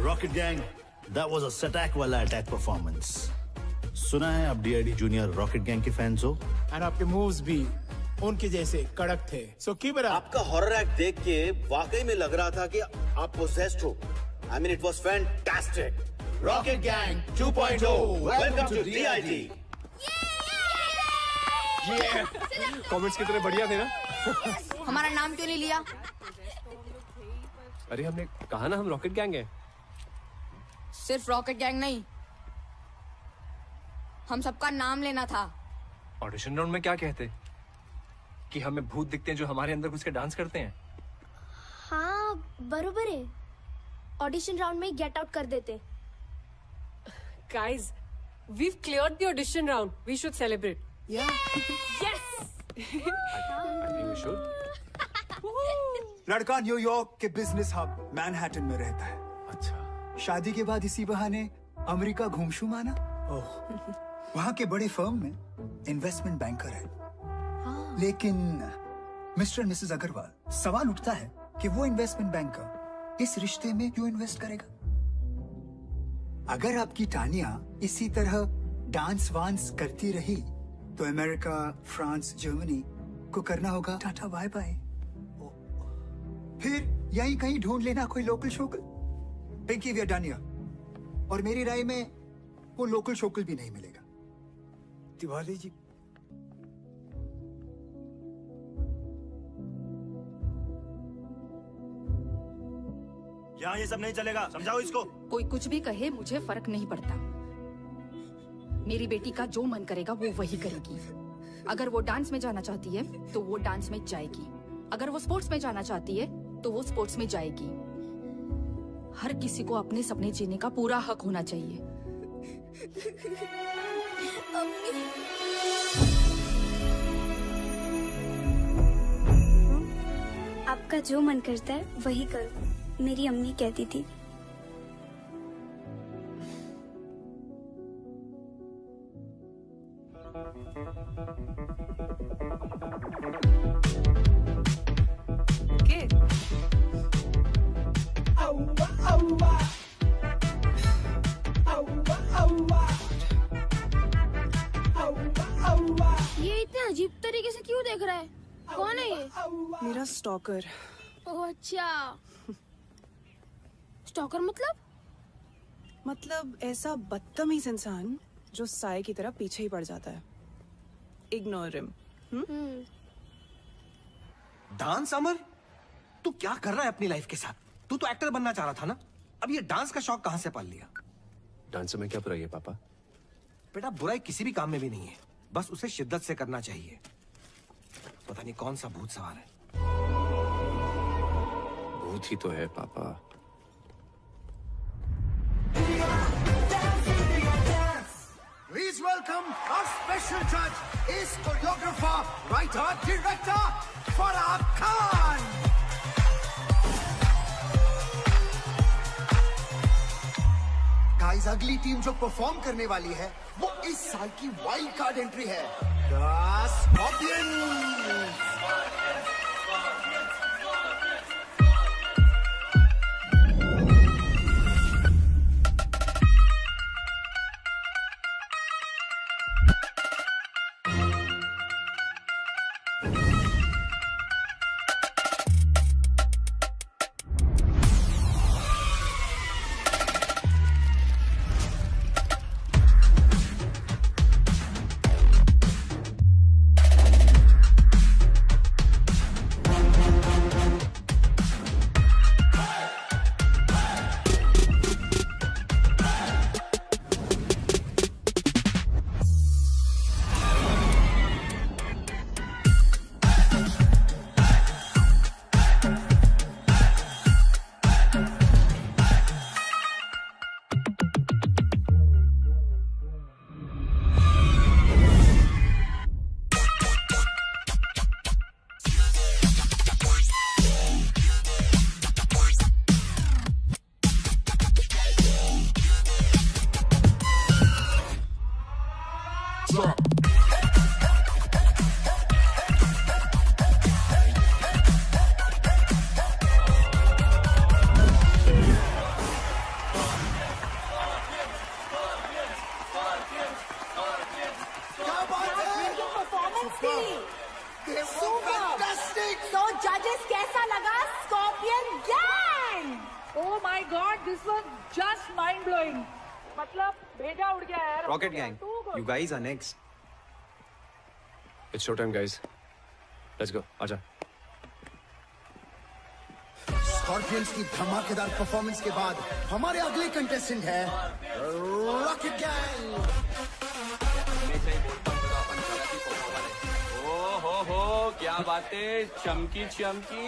Rocket gang, that was a सटैक वाला अटैक परफॉर्मेंस। सुना है आप DID जूनियर रॉकेट गैंग के फैंस हो, और आपके मूव्स भी उनके जैसे कड़क थे। सो कीप आपका हॉरर एक्ट देख के वाकई में लग रहा था कि आप पोसेस्ड हो। I mean it was fantastic। Rocket gang 2.0 welcome to DID। Comments कितने बढ़िया थे ना। हमारा नाम क्यों नहीं लिया? अरे हमने कहा ना हम रॉकेट गैंग है। सिर्फ रॉकेट गैंग नहीं, हम सबका नाम लेना था। ऑडिशन राउंड में क्या कहते कि हमें भूत दिखते हैं जो हमारे अंदर घुस के डांस करते हैं। हाँ बरोबर है, ऑडिशन राउंड में गेट आउट कर देते। Guys, we've cleared the audition round. We should celebrate. Yeah. Yes. I think we should। लड़का न्यूयॉर्क के बिजनेस हब मैनहट्टन में रहता है। अच्छा। शादी के बाद इसी बहाने अमेरिका घूमशू माना। वहाँ के बड़े फर्म में इन्वेस्टमेंट बैंकर है। लेकिन मिस्टर मिसेस अग्रवाल, सवाल उठता है कि वो इन्वेस्टमेंट बैंकर इस रिश्ते में क्यों इन्वेस्ट करेगा? अगर आपकी टानिया इसी तरह डांस वांस करती रही तो अमेरिका, फ्रांस, जर्मनी को करना होगा टाटा बाय बाय। फिर यहीं कहीं ढूंढ लेना कोई लोकल शोकल। Pinky we are done here. और मेरी राय में वो लोकल शोकल भी नहीं मिलेगा। तिवारी जी, यहाँ ये सब नहीं चलेगा, समझाओ इसको। कोई कुछ भी कहे मुझे फर्क नहीं पड़ता। मेरी बेटी का जो मन करेगा वो वही करेगी। अगर वो डांस में जाना चाहती है तो वो डांस में जाएगी, अगर वो स्पोर्ट्स में जाना चाहती है तो वो स्पोर्ट्स में जाएगी। हर किसी को अपने सपने जीने का पूरा हक होना चाहिए। आपका जो मन करता है वही करो, मेरी अम्मी कहती थी। Okay. ये इतने अजीब तरीके से क्यों देख रहा है? कौन है ये? मेरा स्टॉकर। ओह अच्छा। स्टॉकर मतलब ऐसा बदतमीज इंसान जो साए की तरह पीछे ही पड़ जाता है। Ignore him. डांस अमर, तू क्या कर रहा है अपनी लाइफ के साथ? तू तो एक्टर बनना चाह रहा था ना? अब ये डांस का शौक कहां से पाल लिया? डांस में क्या बुराई है पापा? बेटा बुराई किसी भी काम में भी नहीं है, बस उसे शिद्दत से करना चाहिए। पता नहीं कौन सा भूत सवार है। भूत ही तो है पापा। Please welcome our special judge, is choreographer, writer, director, Farah Khan. Guys, अगली टीम जो परफॉर्म करने वाली है वो इस साल की वाइल्ड कार्ड एंट्री है, The Scorpions. Rocket Gang, you guys are next. It's showtime, guys. Let's go. आजा. स्कॉर्पियंस की धमाकेदार परफॉर्मेंस के बाद हमारे अगले कंटेस्टेंट है रॉकेट गैंग। हो क्या बातें, चमकी चमकी।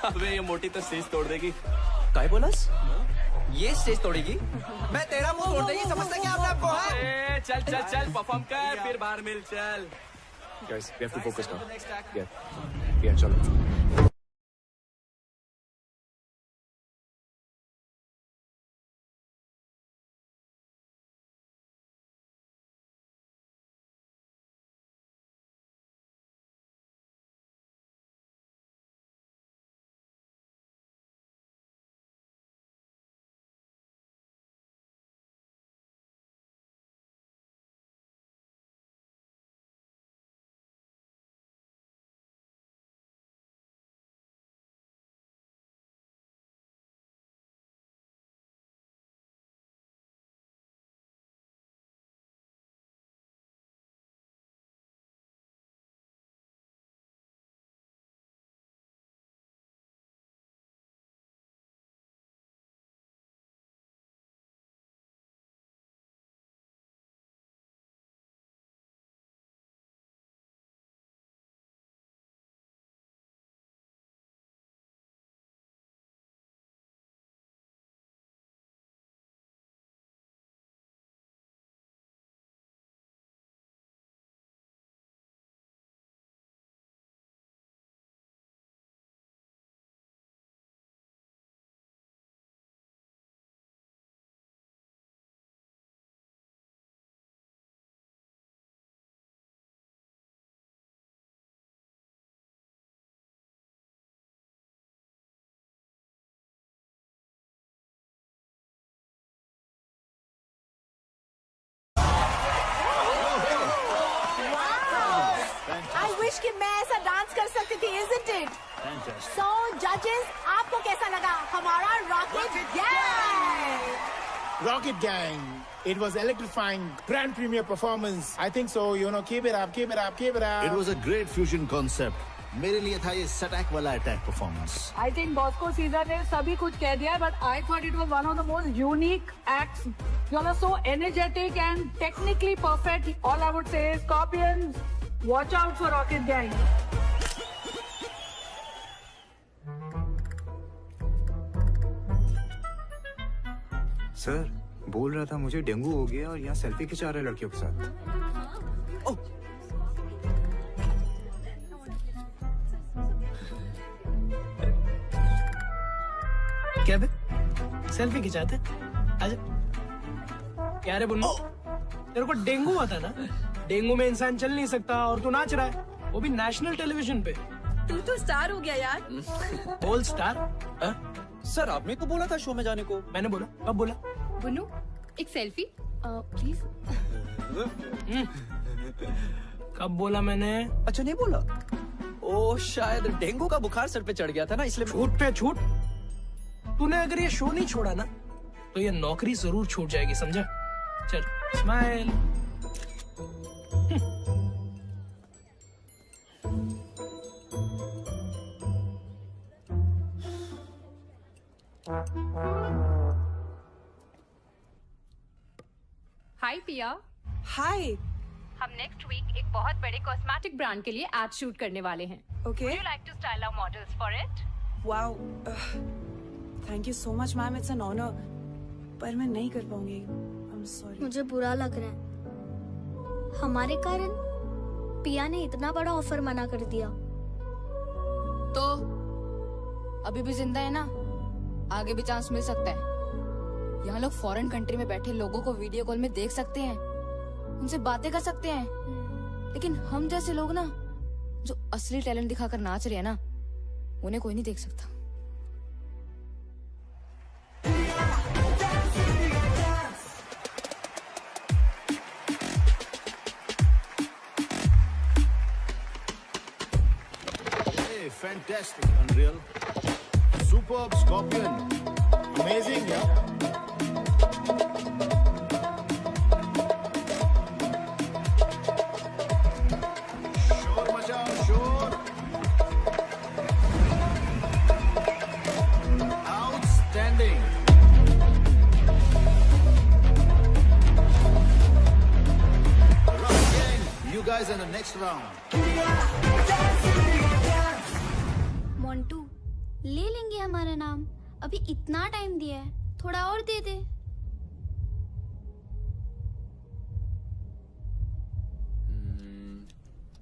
अबे ये मोटी तो स्टेज तोड़ देगी। काय बोलस? ये स्टेज तोड़ेगी? मैं तेरा मुंह तोड़ देगी, समझता क्या अपने आप को है? चल चल चल परफॉर्म कर, फिर बाहर मिल चल। Guys, we have to focus now. Yeah, चलो. So judges, आपको कैसा लगा हमारा rocket gang? Rocket Gang. It was electrifying, grand premiere performance. I think so. Keep it up, keep it up, keep it up. It was a great fusion concept. मेरे लिए था ये सटैक वाला attack performance. I think Bosco Caesar ने सभी कुछ कह दिया, but I thought it was one of the most unique acts. You all are so energetic and technically perfect. All I would say is, Scorpions, watch out for Rocket Gang. Sir बोल रहा था मुझे dengue हो गया और यहाँ selfie खिंचा रहे लड़कियों के साथ. क्या बे? सेल्फी खिंचाते? आजा. क्या रे बुन्नू? तेरे को डेंगू हुआ था ना? डेंगू में इंसान चल नहीं सकता और तू नाच रहा है, वो भी नेशनल टेलीविजन पे. तू तो स्टार हो गया यार. Gold star? सर आपने तो बोला था शो में जाने को. मैंने बोला. कब बोला? बुन्नू एक सेल्फी प्लीज. कब बोला मैंने? अच्छा नहीं बोला. ओ शायद डेंगू का बुखार सर पे चढ़ गया था ना, इसलिए. छूट पे छूट. तूने अगर ये शो नहीं छोड़ा ना तो ये नौकरी जरूर छूट जाएगी, समझा? चल स्माइल. हाय पिया. हाय. हम नेक्स्ट वीक एक बहुत बड़े कॉस्मेटिक ब्रांड के लिए एड शूट करने वाले हैं. Okay. Would you like to style our models for it? Wow. Thank you so much, ma'am. It's an honor. पर मैं नहीं कर पाऊंगी. I'm sorry. मुझे बुरा लग रहा है. हमारे कारण पिया ने इतना बड़ा ऑफर मना कर दिया. तो अभी भी जिंदा है ना, आगे भी चांस मिल सकता है. यहाँ लोग फॉरेन कंट्री में बैठे लोगों को वीडियो कॉल में देख सकते हैं, उनसे बातें कर सकते हैं. लेकिन हम जैसे लोग ना, जो असली टैलेंट दिखाकर नाच रहे हैं ना, उन्हें कोई नहीं देख सकता. Hey, fantastic, Unreal. Superb, Scorpion. Amazing, yeah. शोर मचाओ, शोर. Outstanding. Rocket Gang, you guys in the next round. Montu, ले लेंगे हमारा नाम. अभी इतना टाइम दिया है, थोड़ा और दे दे.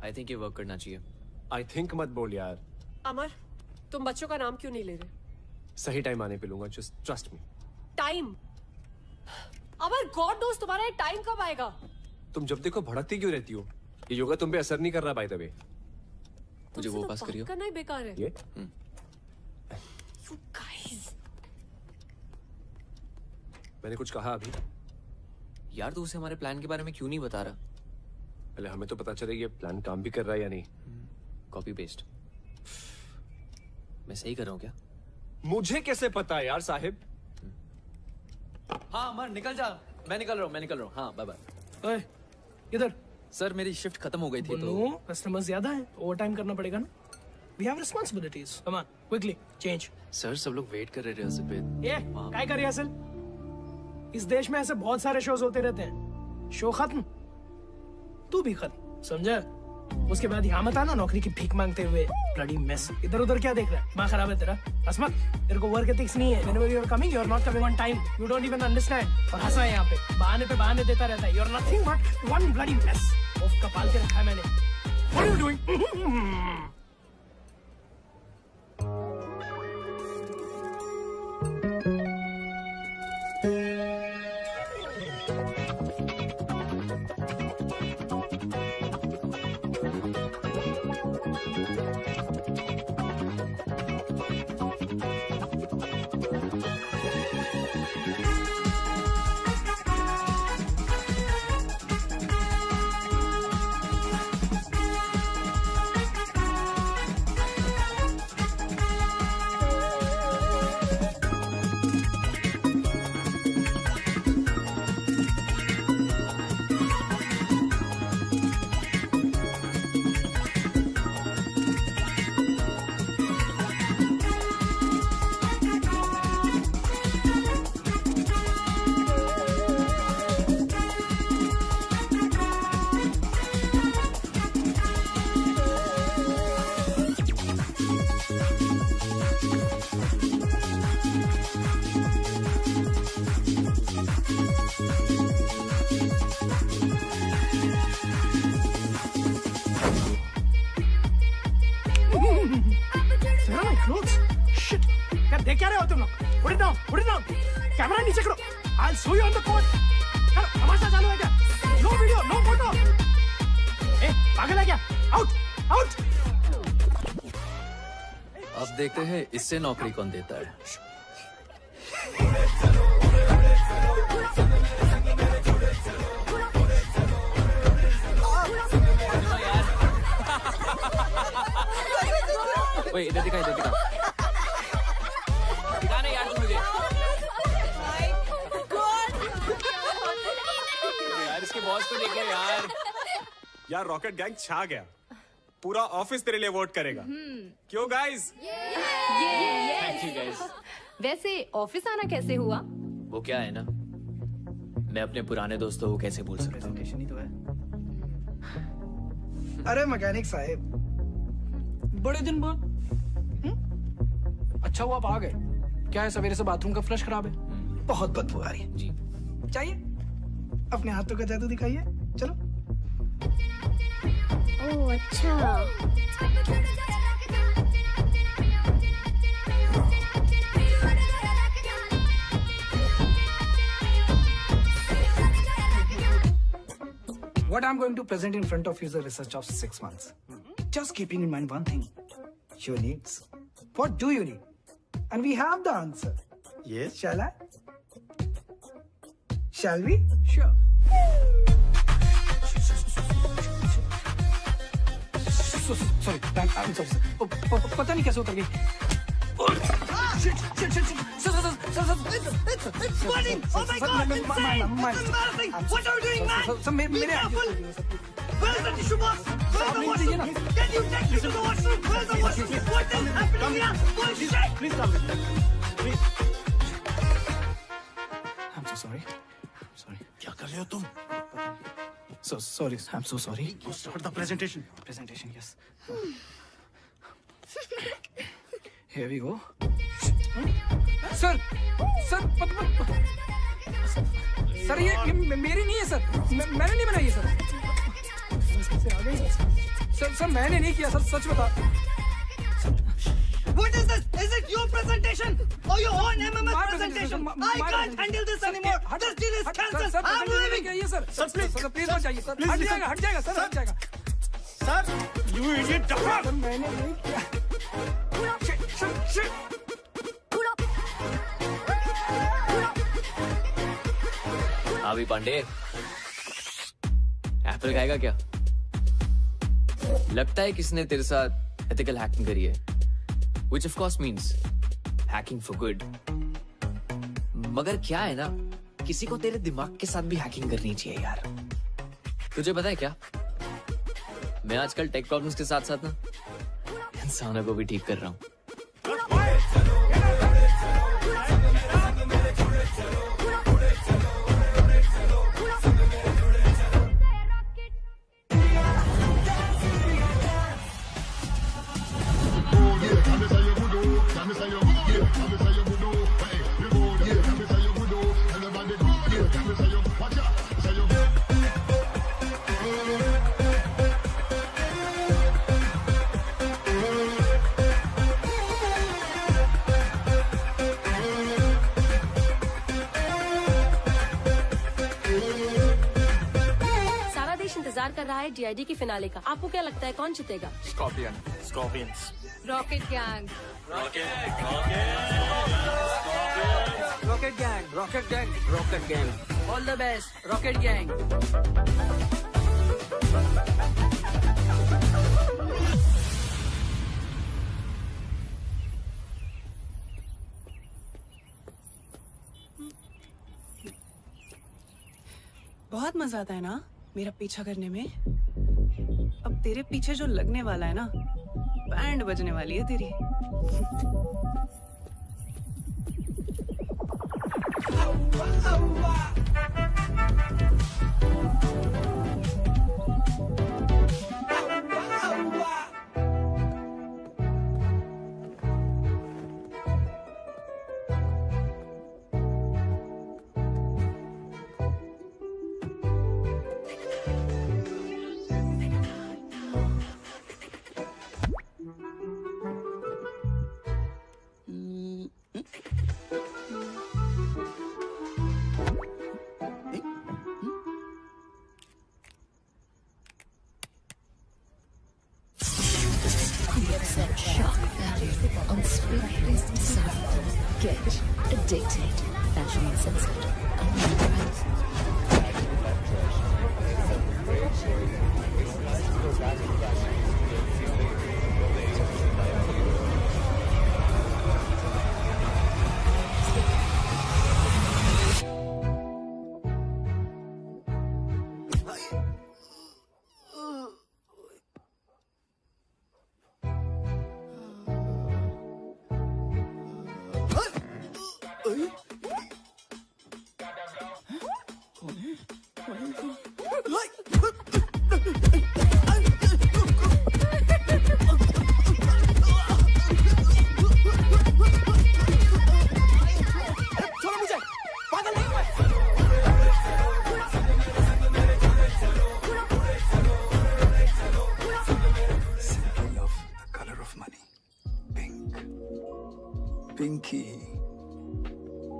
आई थिंक ये वर्क करना चाहिए. आई थिंक मत बोल यार. अमर, तुम बच्चों का नाम क्यों नहीं ले रहे? सही टाइम आने पे लूंगा, जस्ट ट्रस्ट मी. टाइम? अमर, गॉड नोस तुम्हारा टाइम कब आएगा? तुम जब देखो भड़कती क्यों रहती हो? ये योगा तुम पे असर नहीं कर रहा बाय द वे. मुझे वो पास करियो. करना ही बेकार है. ये You guys. मैंने कुछ कहा अभी? यार तू उसे हमारे प्लान के बारे में क्यों नहीं बता रहा? पहले हमें तो पता चले ये प्लान काम भी कर रहा है या नहीं. Copy paste. मैं सही कर रहा हूँ क्या? मुझे कैसे पता है यार साहिब? हाँ अमर निकल जा. मैं निकल रहा हूँ. हाँ बाय बाय. इधर. सर मेरी शिफ्ट खत्म हो गई थी तो. कस्टमर ज्यादा है, ओवर टाइम करना पड़ेगा ना. We have responsibilities. Come on, quickly change. Sir सब लोग वेट कर रहे रिहर्सल पे. ये काय कर रिहर्सल? इस देश में ऐसे बहुत सारे शोज होते रहते हैं. शो खत्म, तू भी खत्म, समझा? उसके बाद यहाँ मत आना नौकरी की भीख मांगते हुए. Bloody mess. इधर उधर क्या देख रहा है? दिमाग खराब है तेरा? हंस मत. तेरे को वर्क एथिक्स नहीं है. Whenever you are coming, you are not coming on time. You don't even understand. और हंसा है यहाँ पे. बहाने पे बहाने देता रहता है. You are nothing but one bloody mess. ओफ का पाल के रखा है मैंने. What are you doing? Camera नीचे करो। I'll show you on the court. चलो, तमाशा चालू है क्या? No video, no photo. ए, पागल है क्या? Out, out. अब देखते हैं इससे नौकरी कौन देता है। ओए इधर दिखा दिखा ना यार तू मुझे। यार इसके बॉस को देखो यार। यार रॉकेट गैंग छा गया, पूरा ऑफिस तेरे लिए वोट करेगा। क्यों गाइस? Thank you guys. वैसे ऑफिस आना कैसे हुआ? वो क्या है ना, मैं अपने पुराने दोस्तों को कैसे भूल सकता हूँ। अरे मैकेनिक साहब, बड़े दिन बाद। अच्छा हुआ आप आ गए। क्या है, सवेरे से बाथरूम का फ्लश खराब है, बहुत बदबू आ रही है। जी चाहिए? अपने हाथों का जादू दिखाइए। चलो। ओह अच्छा। What I'm going to present in front of you is a research of 6 months. Just keeping in mind one thing. Your needs. What do you need? And we have the answer. Yes. Shall I? Shall we? Sure. Sorry, I'm sorry, sir. पता नहीं कैसे उतर गई। Shit. Sir. It's burning! Oh my God! It's insane! It's embarrassing! What are you doing, man? Be careful! Where's the tissue box? Where's the washroom? Can you take me to the washroom? Where's the washroom? What is happening here? Bullshit! Please calm down. Please. I'm so sorry. क्या कर रहे हो तुम? So sorry. I'm so sorry. Start the presentation. Presentation, yes. Here we go. Sir ये मेरी नहीं है sir, मैंने नहीं बनाई है सर मैंने नहीं किया सर, सच बता। What is this? Is it your presentation or your own MMS presentation? I can't handle this anymore. This deal is cancelled. I'm leaving. Sir please मत जाइए सर, हट जाएगा सर, हट जाएगा। Sir, you idiot! सर मैंने नहीं किया। अभी पांडे एप्पल खाएगा क्या? लगता है किसने तेरे साथ एथिकल हैकिंग करी है, which of course means hacking for good. मगर क्या है ना, किसी को तेरे दिमाग के साथ भी हैकिंग करनी चाहिए यार। तुझे पता है क्या, मैं आजकल टेक प्रॉब्लम्स के साथ साथ ना इंसानों को भी ठीक कर रहा हूँ। कर रहा है DID की फिनाले का। आपको क्या लगता है कौन जीतेगा? Scorpions. Rocket gang. Rocket gang. All the best rocket gang. बहुत मजा आता है ना मेरा पीछा करने में। अब तेरे पीछे जो लगने वाला है ना, बैंड बजने वाली है तेरी। addicted, fashion insensitive. पिंकी,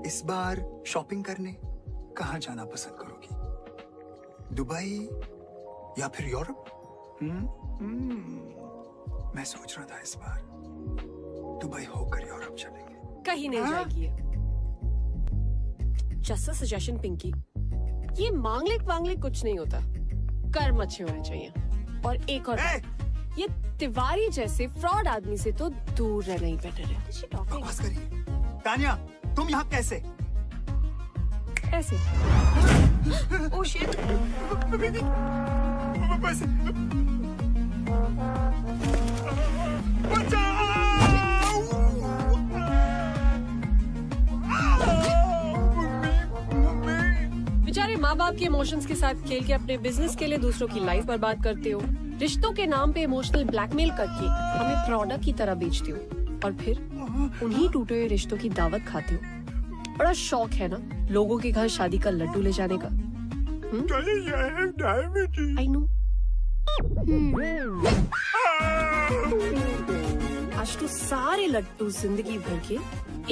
इस बार शॉपिंग करने कहाँ जाना पसंद करोगी? दुबई या फिर यूरोप? मैं सोच रहा था इस बार दुबई होकर यूरोप चलेंगे। कहीं नहीं जाएगी। जस्ट अ सजेशन पिंकी, ये मांगलिक वांगलिक कुछ नहीं होता, कर्म अच्छे होने चाहिए। और एक और बात, ये तिवारी जैसे फ्रॉड आदमी से तो दूर रहना ही बेटर है। बकवास करिए। तानिया, तुम यहाँ कैसे? ऐसे। Oh shit. बेचारे माँ बाप के इमोशंस के साथ खेल के अपने बिजनेस के लिए दूसरों की लाइफ बर्बाद करते हो। रिश्तों के नाम पे इमोशनल ब्लैकमेल करके हमें प्रोडक्ट की तरह बेचते हो और फिर उन्हीं टूटे हुए रिश्तों की दावत खाते हो। बड़ा शौक है ना लोगों के घर शादी का लड्डू ले जाने का। I know. आज तो सारे लड्डू जिंदगी भर के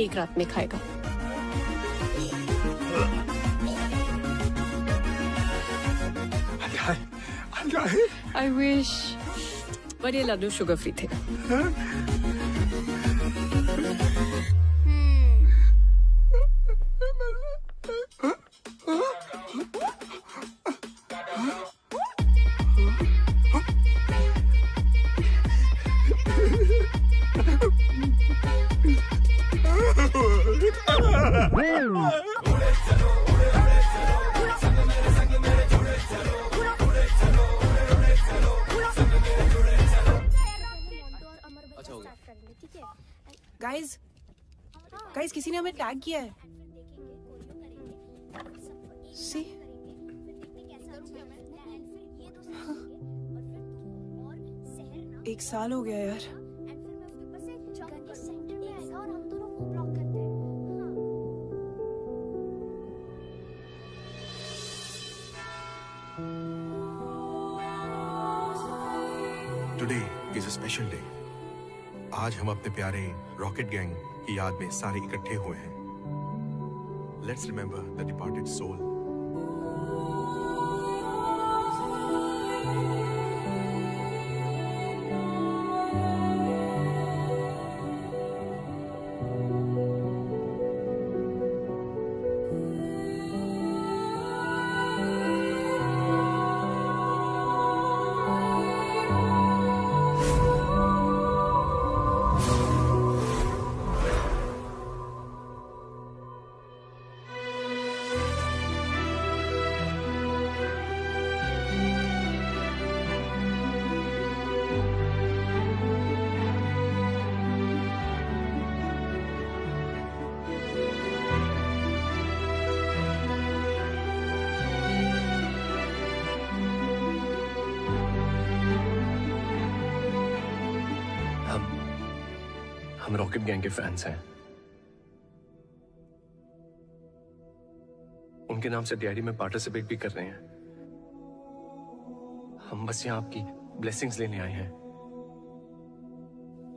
एक रात में खाएगा। I wish, but ये लड्डू शुगर फ्री थे। गाइस किसी ने हमें टैग किया है। सी एक साल हो गया यार। Today is a special day. आज हम अपने प्यारे रॉकेट गैंग की याद में सारे इकट्ठे हुए हैं। Let's remember the departed soul. हम रॉकेट गैंग के फैंस हैं। उनके नाम से डीआईडी में पार्टिसिपेट भी कर रहे हैं। हम बस यहाँ आपकी ब्लेसिंग्स लेने आए हैं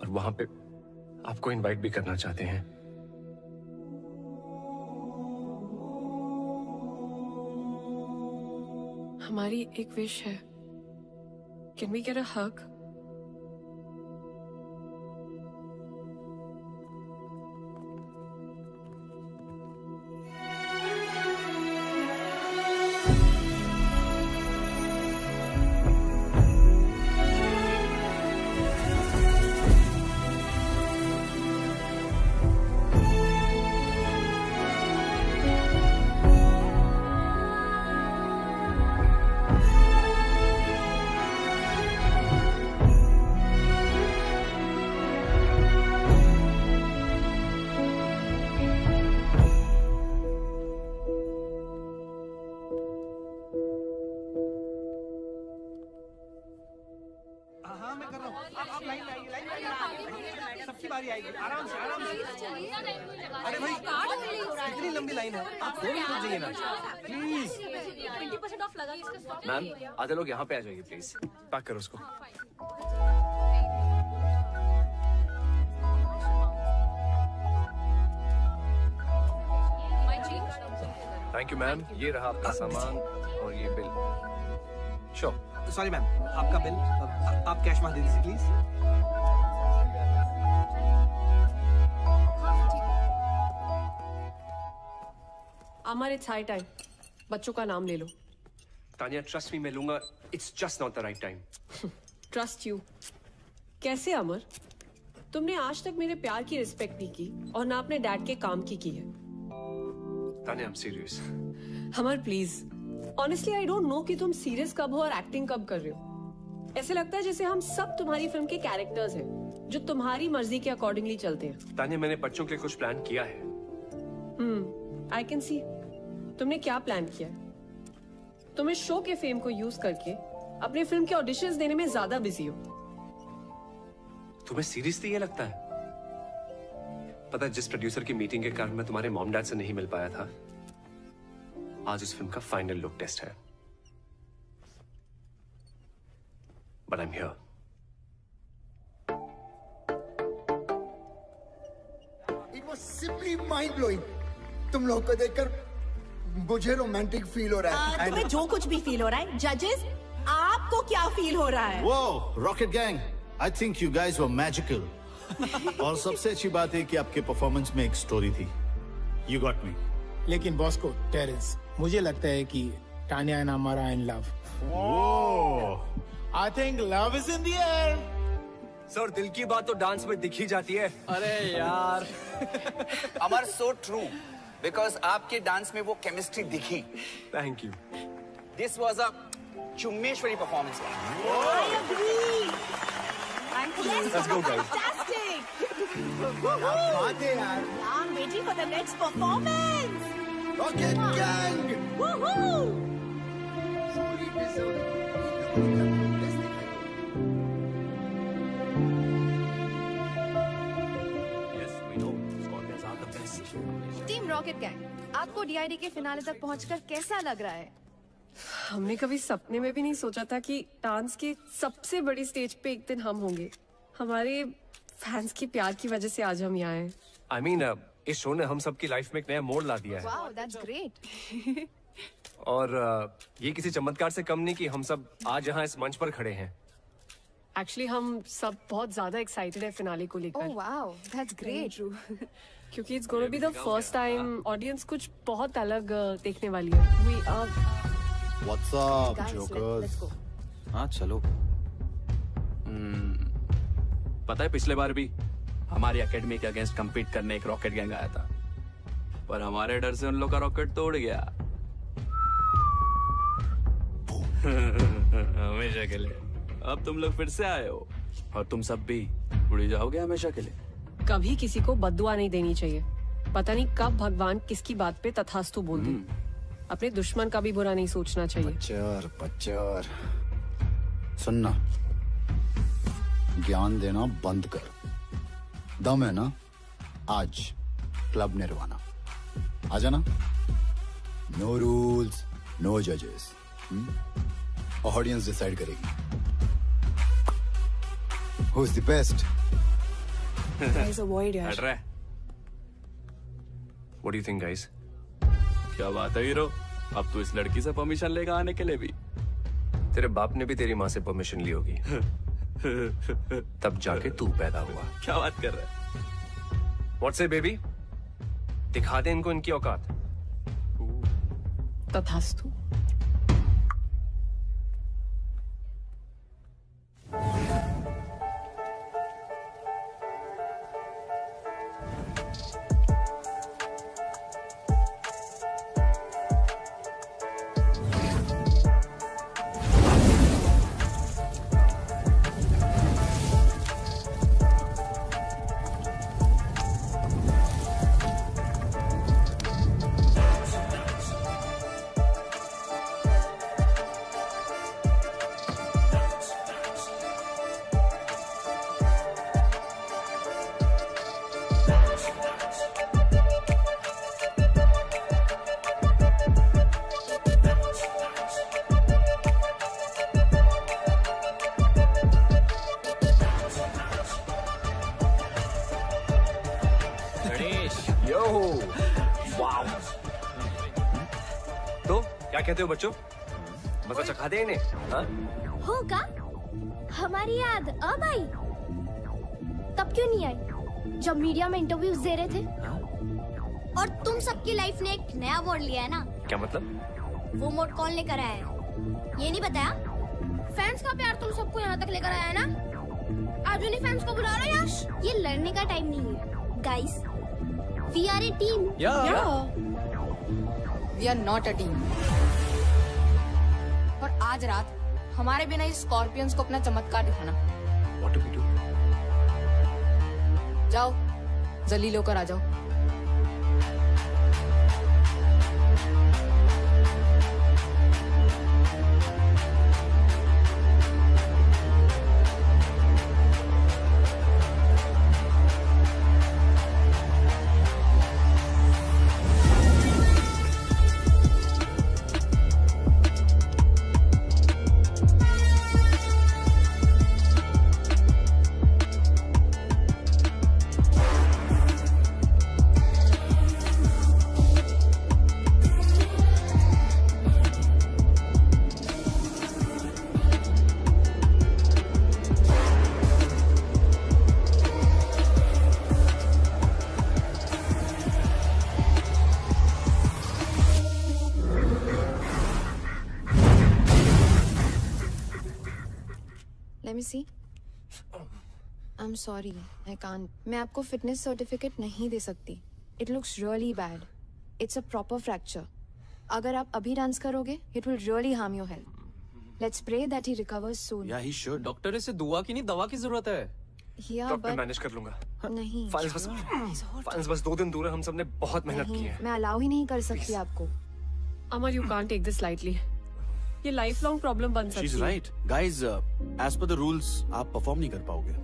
और वहां पे आपको इनवाइट भी करना चाहते हैं। हमारी एक विश है। कैन वी गेट अ हग? बारी आएगी, आराम से आराम से। अरे भाई इतनी लंबी लाइन है, आप दो मिनट रुक जाइए ना प्लीज। 20% ऑफ लगा इसका स्टॉक। मैम आधे लोग यहाँ पे आ जाइए प्लीज। पैक करो उसको। थैंक यू मैम, ये रहा आपका सामान और ये बिल। श्योर। सॉरी मैम, आपका बिल आप कैश में दे दीजिए please. Amar, it's high time. बच्चों का नाम ले लो। तानिया ट्रस्ट मी, मैं लूंगा। It's just not the right time. Trust you? कैसे अमर? तुमने आज तक मेरे प्यार की रिस्पेक्ट नहीं की और ना अपने डैड के काम की है। Tania I am serious. Amar please, honestly I don't know कि तुम सीरियस कब हो और एक्टिंग कब कर रहे हो। ऐसे लगता है जैसे हम सब तुम्हारी फिल्म के कैरेक्टर्स हैं जो तुम्हारी मर्जी के अकॉर्डिंगली चलते हैं। तानिया मैंने बच्चों के लिए कुछ प्लान किया है। I can see. तुमने क्या प्लान किया है? तुम इस शो के फेम को यूज करके अपने फिल्म के ऑडिशंस देने में ज्यादा बिजी हो। तुम्हें सीरियसली ये लगता है? पता है जिस प्रोड्यूसर की मीटिंग के कारण मैं तुम्हारे मॉम डैड से नहीं मिल पाया था, आज इस फिल्म का फाइनल लुक टेस्ट है। But I am here. It was simply mind blowing. तुम लोग को देखकर मुझे रोमांटिक फील हो रहा है। तुम्हें जो कुछ भी फील हो रहा है, जजेस आपको क्या फील हो रहा है? Whoa, Rocket Gang, I think you guys were magical. और सबसे अच्छी बात है कि आपके परफॉर्मेंस में एक स्टोरी थी। You got me. लेकिन बॉस को टेरेंस, मुझे लगता है कि Tania and Amar are in love. I think love is in the air. Sir दिल की बात तो डांस में दिख ही जाती है। अरे यार अमर सो ट्रू, बिकॉज आपके डांस में वो केमिस्ट्री दिखी। Thank you. This was a चुम्मेश्वरी परफॉर्मेंस। Let's go guys. बात है यार। I'm waiting for the next performance. Rocket Gang. Woohoo! Yes, we know. Scorpions are the best. Team rocket gang, आपको DID के finale तक पहुंचकर कैसा लग रहा है? हमने कभी सपने में भी नहीं सोचा था कि डांस के सबसे बड़ी स्टेज पे एक दिन हम होंगे। हमारे फैंस के प्यार की वजह से आज हम यहाँ हैं। I mean, इस शो ने हम सबकी लाइफ में एक नया मोड़ ला दिया है। Wow, that's great. और ये किसी चमत्कार से कम नहीं कि हम सब आज यहाँ इस मंच पर खड़े हैं। एक्चुअली हम सब बहुत ज्यादा एक्साइटेड है फिनाले को लेकर। Oh wow, that's great. क्योंकि it's gonna be the first time audience कुछ बहुत अलग देखने वाली है। We are What's up, jokers? हाँ चलो। पता है पिछले बार भी हमारी एकेडमी के अगेंस्ट compete करने एक रॉकेट गैंग आया था, पर हमारे डर से उन लोग का रॉकेट तोड़ गया। हमेशा के लिए। अब तुम लोग फिर से आए हो और तुम सब भी उड़ जाओगे हमेशा के लिए। कभी किसी को बद्दुआ नहीं देनी चाहिए। पता नहीं कब भगवान किसकी बात पे तथास्तु बोल दे। अपने दुश्मन का भी बुरा नहीं सोचना चाहिए। पच्चर सुनना, ज्ञान देना बंद कर। दम है ना, आज क्लब निर्वाणा आ जाना। नो रूल्स, नो जजेस, ऑडियंस डिसाइड करेगी who is the best. Guys, avoid यार। हट रहा है। What do you think, guys? क्या बात है हीरो, अब तू इस लड़की से परमिशन लेगा आने के लिए भी? तेरे बाप ने भी तेरी माँ से परमिशन ली होगी। तब जाके तू पैदा हुआ। क्या बात कर रहा है? What say, baby? दिखा दे इनको इनकी औकात। तथास्तु। क्या कहते हो बच्चों? मजा चखा दे इन्हें? हाँ? होगा हमारी याद अब आई, तब क्यों नहीं आई जब मीडिया में इंटरव्यूज दे रहे थे? और तुम सबकी लाइफ ने एक नया मोड़ लिया है ना? क्या मतलब? वो मोड़ कौन लेकर आया है ये नहीं बताया? फैंस का प्यार तुम सबको यहाँ तक लेकर आया है ना? आज उन्हीं फैंस को बुला रहे यश। ये लड़ने का टाइम नहीं है guys, we are a team. We are not a team. और आज रात हमारे बिना इस स्कॉर्पियंस को अपना चमत्कार दिखाना। What do we do? जाओ जलील होकर आ जाओ। Let me see. I'm sorry, I can't. मैं आपको फिटनेस सर्टिफिकेट नहीं दे सकती. It looks really bad. It's a proper fracture. अगर आप अभी डांस करोगे, it will really harm your health. Let's pray that he recovers soon. Yeah, he should. Doctor इसे दुआ की नहीं दवा की जरूरत है। Yeah, डॉक्टर but मैनेज कर लूंगा। नहीं। फाइल्स बस 2 दिन दूर है, हम सबने बहुत मेहनत की है। मैं अलाउ ही नहीं कर सकती आपको। Amar, you can't take this lightly. ये लाइफ लॉन्ग प्रॉब्लम बन सकती है। She's right. Guys, as per the rules, आप परफॉर्म नहीं कर पाओगे।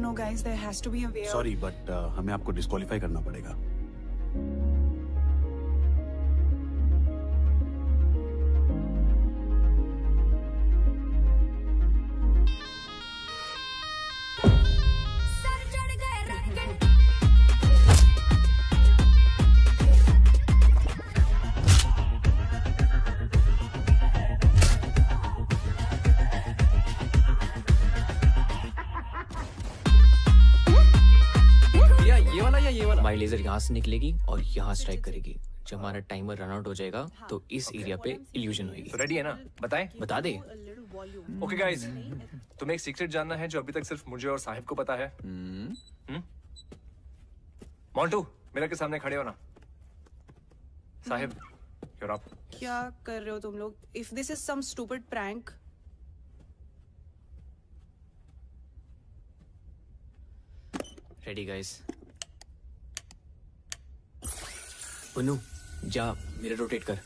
No, guys, there has to be a way. Sorry, but हमें आपको डिस्क्वालीफाई करना पड़ेगा। हमारी लेजर यहाँ से निकलेगी और यहाँ स्ट्राइक करेगी। जब हमारा टाइमर रन आउट हो जाएगा तो इस एरिया पे इल्यूजन होगी। रेडी है ना? बताएं? बता दे। ओके गाइस, तुम्हें एक सीक्रेट जानना है जो अभी तक सिर्फ मुझे और साहिब को पता है। मोंटू, मिरर के सामने खड़े हो ना। Sahib, you're up. क्या कर रहे हो तुम लोग? If this is some stupid prank. Ready guys. Punu, जा मिरर रोटेट कर।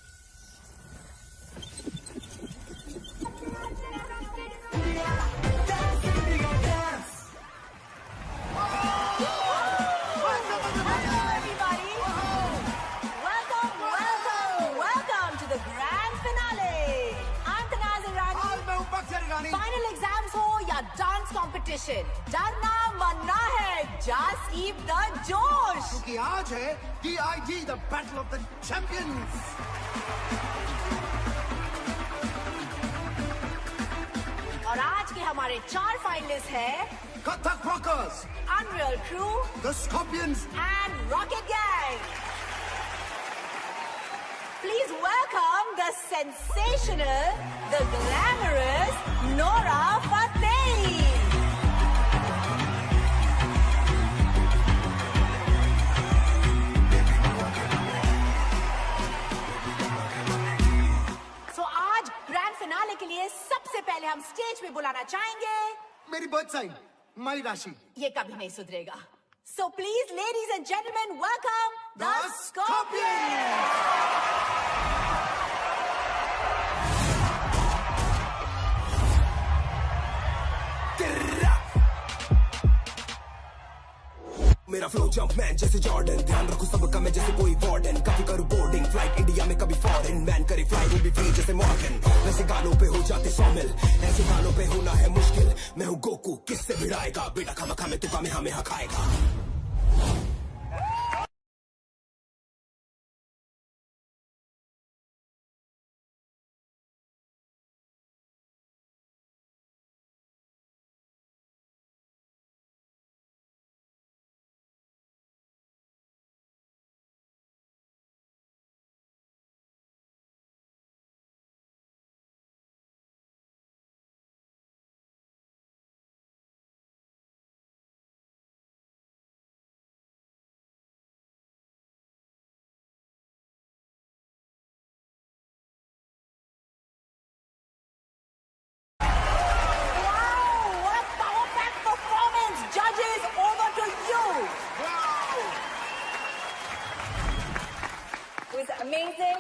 Welcome to the grand finale. I'm Tanaz Irani. Final exams हो या डांस कंपटीशन, डरना मरना है, just keep the जोश। क्योंकि आज है DID, the battle of the champions. और आज के हमारे 4 फाइनलिस्ट हैं Kathak Rockers, Unreal Crew, the Scorpions, and Rocket Gang. Please welcome the sensational, the glamorous Nora Fateh. आज ग्रैंड फिनाले के लिए सबसे पहले हम स्टेज पे बुलाना चाहेंगे मेरी बर्थ साइन, माई राशि। ये कभी नहीं सुधरेगा। So please, ladies and gentlemen, welcome the मेरा फ्लो जंप मैन जैसे जॉर्डन, ध्यान रखूं सबका मैं जैसे कोई वार्डन। कभी करूं बोर्डिंग फ्लाइट इंडिया में, कभी फॉरेन मैन करे फ्लाई वो भी फ्री जैसे मॉर्गन। वैसे गानों पे हो जाते 100 मिल, ऐसे गानों पे होना है मुश्किल। मैं हूँ गोकू, किससे भिड़ाएगा बेटा, खामा खामे तू कामे हमें खाएगा। amazing.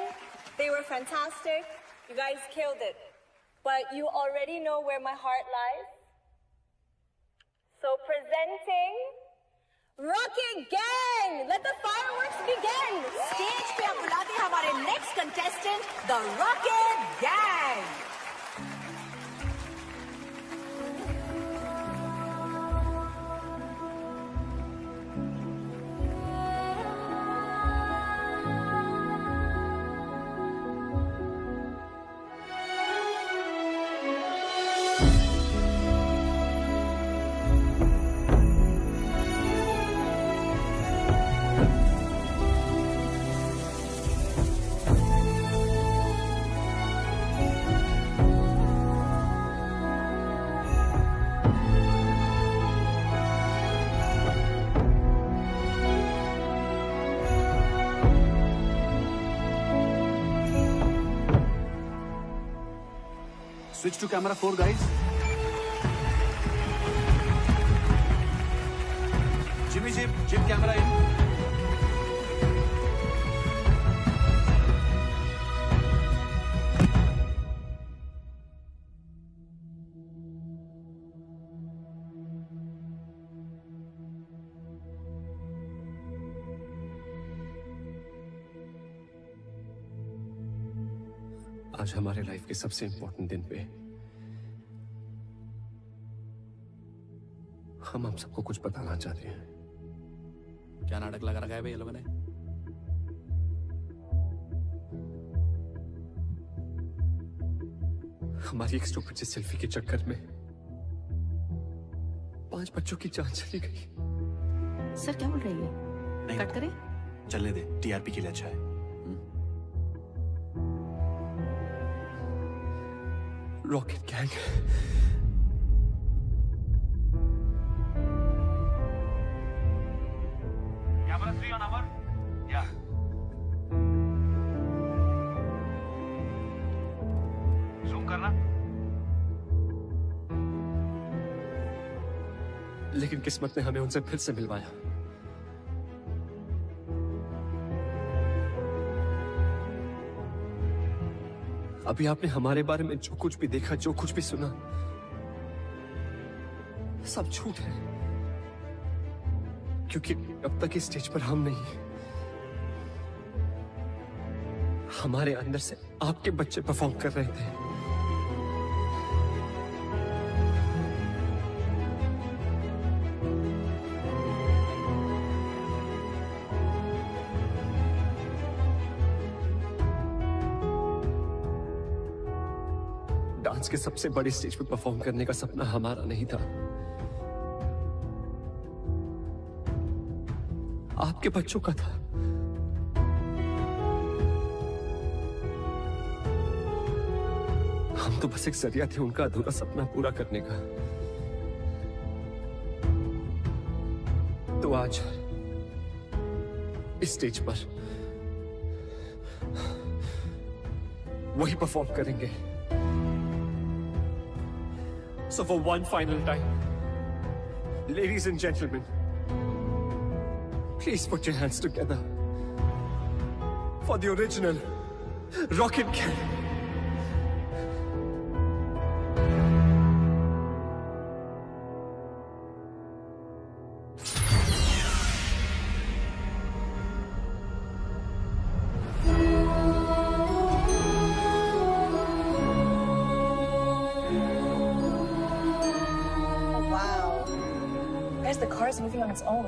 They were fantastic. You guys killed it. But you already know where my heart lies. So presenting Rocket Gang. Let the fireworks begin. Stage पे हम बुलाते हैं हमारे next contestant, the Rocket Gang. Switch to camera 4, guys. Jimmy, Jim, camera in. आज हमारे life के सबसे important दिन पे हम आप सबको कुछ बताना चाहते हैं। क्या नाटक लगा रखा है भाई ये लोगों ने? हमारी एक स्टूपिड सी सेल्फी के चक्कर में 5 बच्चों की जान चली गई। सर क्या बोल रही है? नहीं, कट करें? चलने दे, टीआरपी के लिए अच्छा है। Rocket gang Camera 3 on our. Yeah. Zoom करना. लेकिन किस्मत ने हमें उनसे फिर से मिलवाया। अभी आपने हमारे बारे में जो कुछ भी देखा, जो कुछ भी सुना, सब झूठ है। क्योंकि अब तक इस स्टेज पर हम नहीं, हमारे अंदर से आपके बच्चे परफॉर्म कर रहे थे। डांस के सबसे बड़े स्टेज पर परफॉर्म करने का सपना हमारा नहीं था, आपके बच्चों का था। हम तो बस एक जरिया थे उनका अधूरा सपना पूरा करने का। तो आज इस स्टेज पर वही परफॉर्म करेंगे। So for one final time, ladies and gentlemen, please put your hands together for the original Rocket Gang. The car is moving on its own.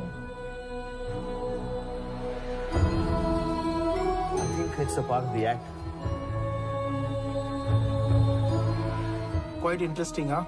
I think it's a part of the act. Quite interesting, huh?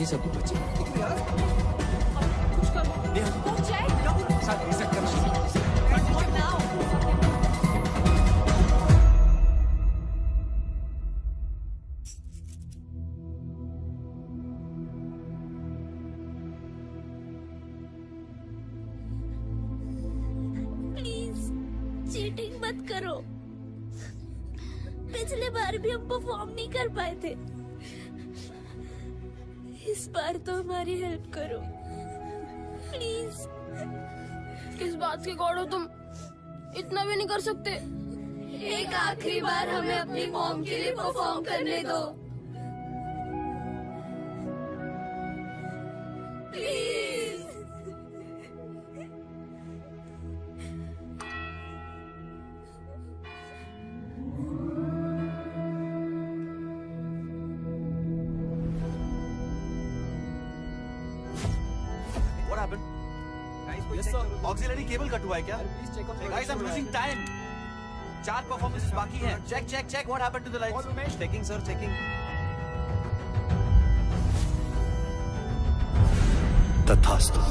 सभी बचे। Please cheating मत करो। पिछले बार भी हम perform नहीं कर पाए थे, इस बार तो हमारी हेल्प करो प्लीज। किस बात के गॉड हो तुम? इतना भी नहीं कर सकते। एक आखिरी बार हमें अपनी मॉम के लिए परफॉर्म करने दो please. What happened? Yes sir. Auxiliary cable cut हुआ है क्या? Guys, I'm losing time. 4 performances बाकी हैं. Check. What happened to the lights? Checking sir, checking. तथास्तु।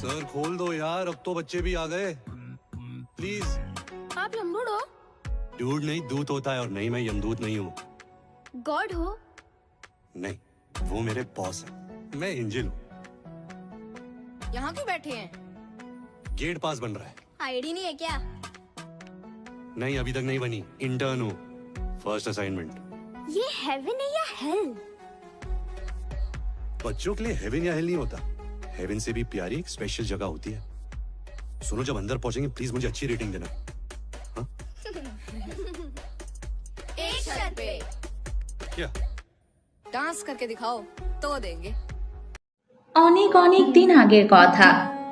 सर खोल दो यार, अब तो बच्चे भी आ गए। प्लीज। आप यमदूत हो? डूड नहीं, दूत होता है, और नहीं मैं यमदूत नहीं हूँ। गॉड हो? नहीं, वो मेरे बॉस है, मैं एंजल हूँ। यहाँ क्यों बैठे हैं? गेट पास बन रहा है। आईडी नहीं है क्या? नहीं, अभी तक नहीं बनी, इंटर्न हूँ, फर्स्ट असाइनमेंट। ये हेवन है या हेल? बच्चों के लिए हेवन या हेल नहीं होता, हेवन से भी प्यारी एक स्पेशल जगह होती है। सुनो, जब अंदर पहुंचेंगे प्लीज मुझे अच्छी रेटिंग देना। हाँ? एक शर्त पे। क्या? डांस करके दिखाओ तो देंगे। অনেক অনেক দিন আগের কথা,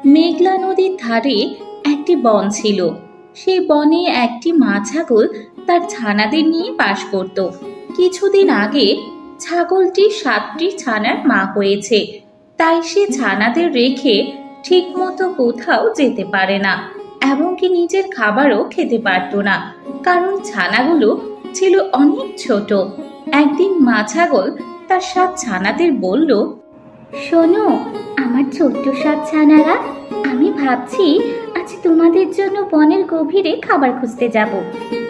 মেঘলা নদীর ধারে একটি বন ছিল। সেই বনে একটি মা ছাগল তার ছানাদের নিয়ে বাস করত। কিছুদিন আগে ছাগলটি 7টি ছানার মা হয়েছে, তাই সে ছানাদের রেখে ঠিকমতো কোথাও যেতে পারে না, এমনকি নিজের খাবারও খেতে পারত না, কারণ ছানাগুলো ছিল অনেক ছোট। একদিন মা ছাগল তার 7 ছানাদের বলল, শোনো আমার ছোট্ট 7 ছানারা, আমি ভাবছি আজ তোমাদের জন্য বনের গভীরে খাবার খুঁজতে যাব।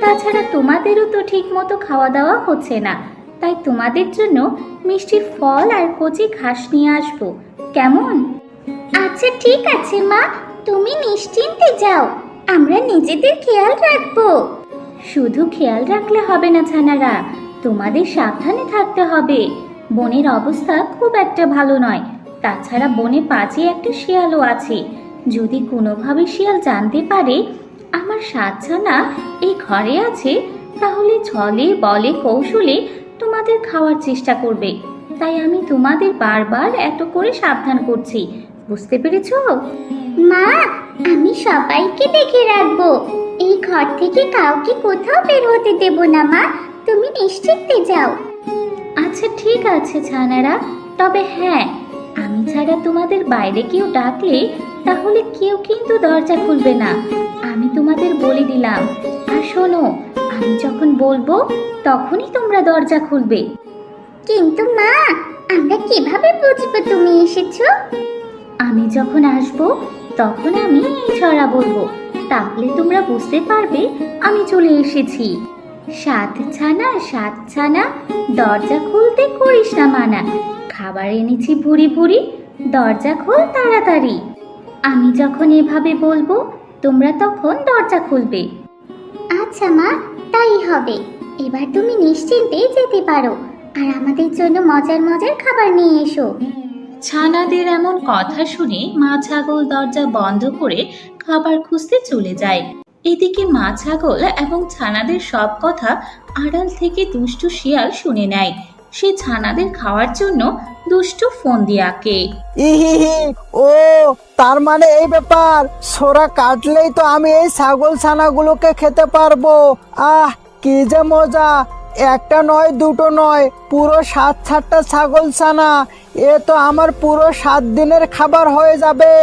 তাছাড়া তোমাদেরও তো ঠিক মতো খাওয়া দাওয়া হচ্ছে না, তাই তোমাদের জন্য মিষ্টি ফল আর কচি ঘাস নিয়ে আসবো, কেমন? আচ্ছা ঠিক আছে মা, তুমি নিশ্চিন্তে যাও, আমরা নিজেদের খেয়াল রাখবো। শুধু খেয়াল রাখলে হবে না ছানারা, তোমাদের সাবধানে থাকতে হবে। বনের অবস্থা খুব একটা ভালো নয়, তাছাড়া বনে পাশে একটা শিয়ালও আছে। যদি কোনোভাবে শিয়াল জানতে পারে আমার 7 ছানা এই ঘরে আছে, তাহলে ছলে বলে কৌশলে তোমাদের খাওয়ার চেষ্টা করবে। তাই আমি তোমাদের বারবার এত করে সাবধান করছি, বুঝতে পেরেছো? মা, আমি সবাইকে দেখে রাখবো, এই ঘর থেকে কাউকে কোথাও বের হতে দেব না মা, তুমি নিশ্চিন্তে যাও। আচ্ছা ঠিক আছে ছানারা, তবে হ্যাঁ, আমি ছাড়া তোমাদের বাইরে কেউ ডাকলে তাহলে কেউ কিন্তু দরজা খুলবে না, আমি তোমাদের বলে দিলাম। আর শোনো, আমি যখন বলবো তখনই তোমরা দরজা খুলবে। কিন্তু মা, আমরা কিভাবে বুঝবো তুমি এসেছো? আমি যখন আসবো তখন আমি এই ছড়া বলবো, তাহলে তোমরা বুঝতে পারবে আমি চলে এসেছি। 7 ছানা 7 ছানা, দরজা খুলতে করিস না মানা, খাবার এনেছি ভুরি ভুরি, দরজা খোল তাড়াতাড়ি। আমি যখন এভাবে বলবো তোমরা তখন দরজা খুলবে। আচ্ছা মা, তাই হবে, এবার তুমি নিশ্চিন্তে যেতে পারো, আর আমাদের জন্য মজার মজার খাবার নিয়ে এসো। ছানাদের এমন কথা শুনে মা ছাগল দরজা বন্ধ করে খাবার খুঁজতে চলে যায়। এদিকে মা ছাগল এবং ছানাদের সব কথা আড়াল থেকে দুষ্টু শিয়াল শুনে নেয়। সে ছানাদের খাওয়ার জন্য দুষ্টু ফোন দিয়ে আঁকে। ইহিহি, ও তার মানে এই ব্যাপার, সোরা কাটলেই তো আমি এই ছাগল ছানাগুলোকে খেতে পারবো। আহ কি যে মজা, একটা নয় দুটো নয়, পুরো 7-7টা ছাগল ছানা, এ তো আমার পুরো 7 দিনের খাবার হয়ে যাবে।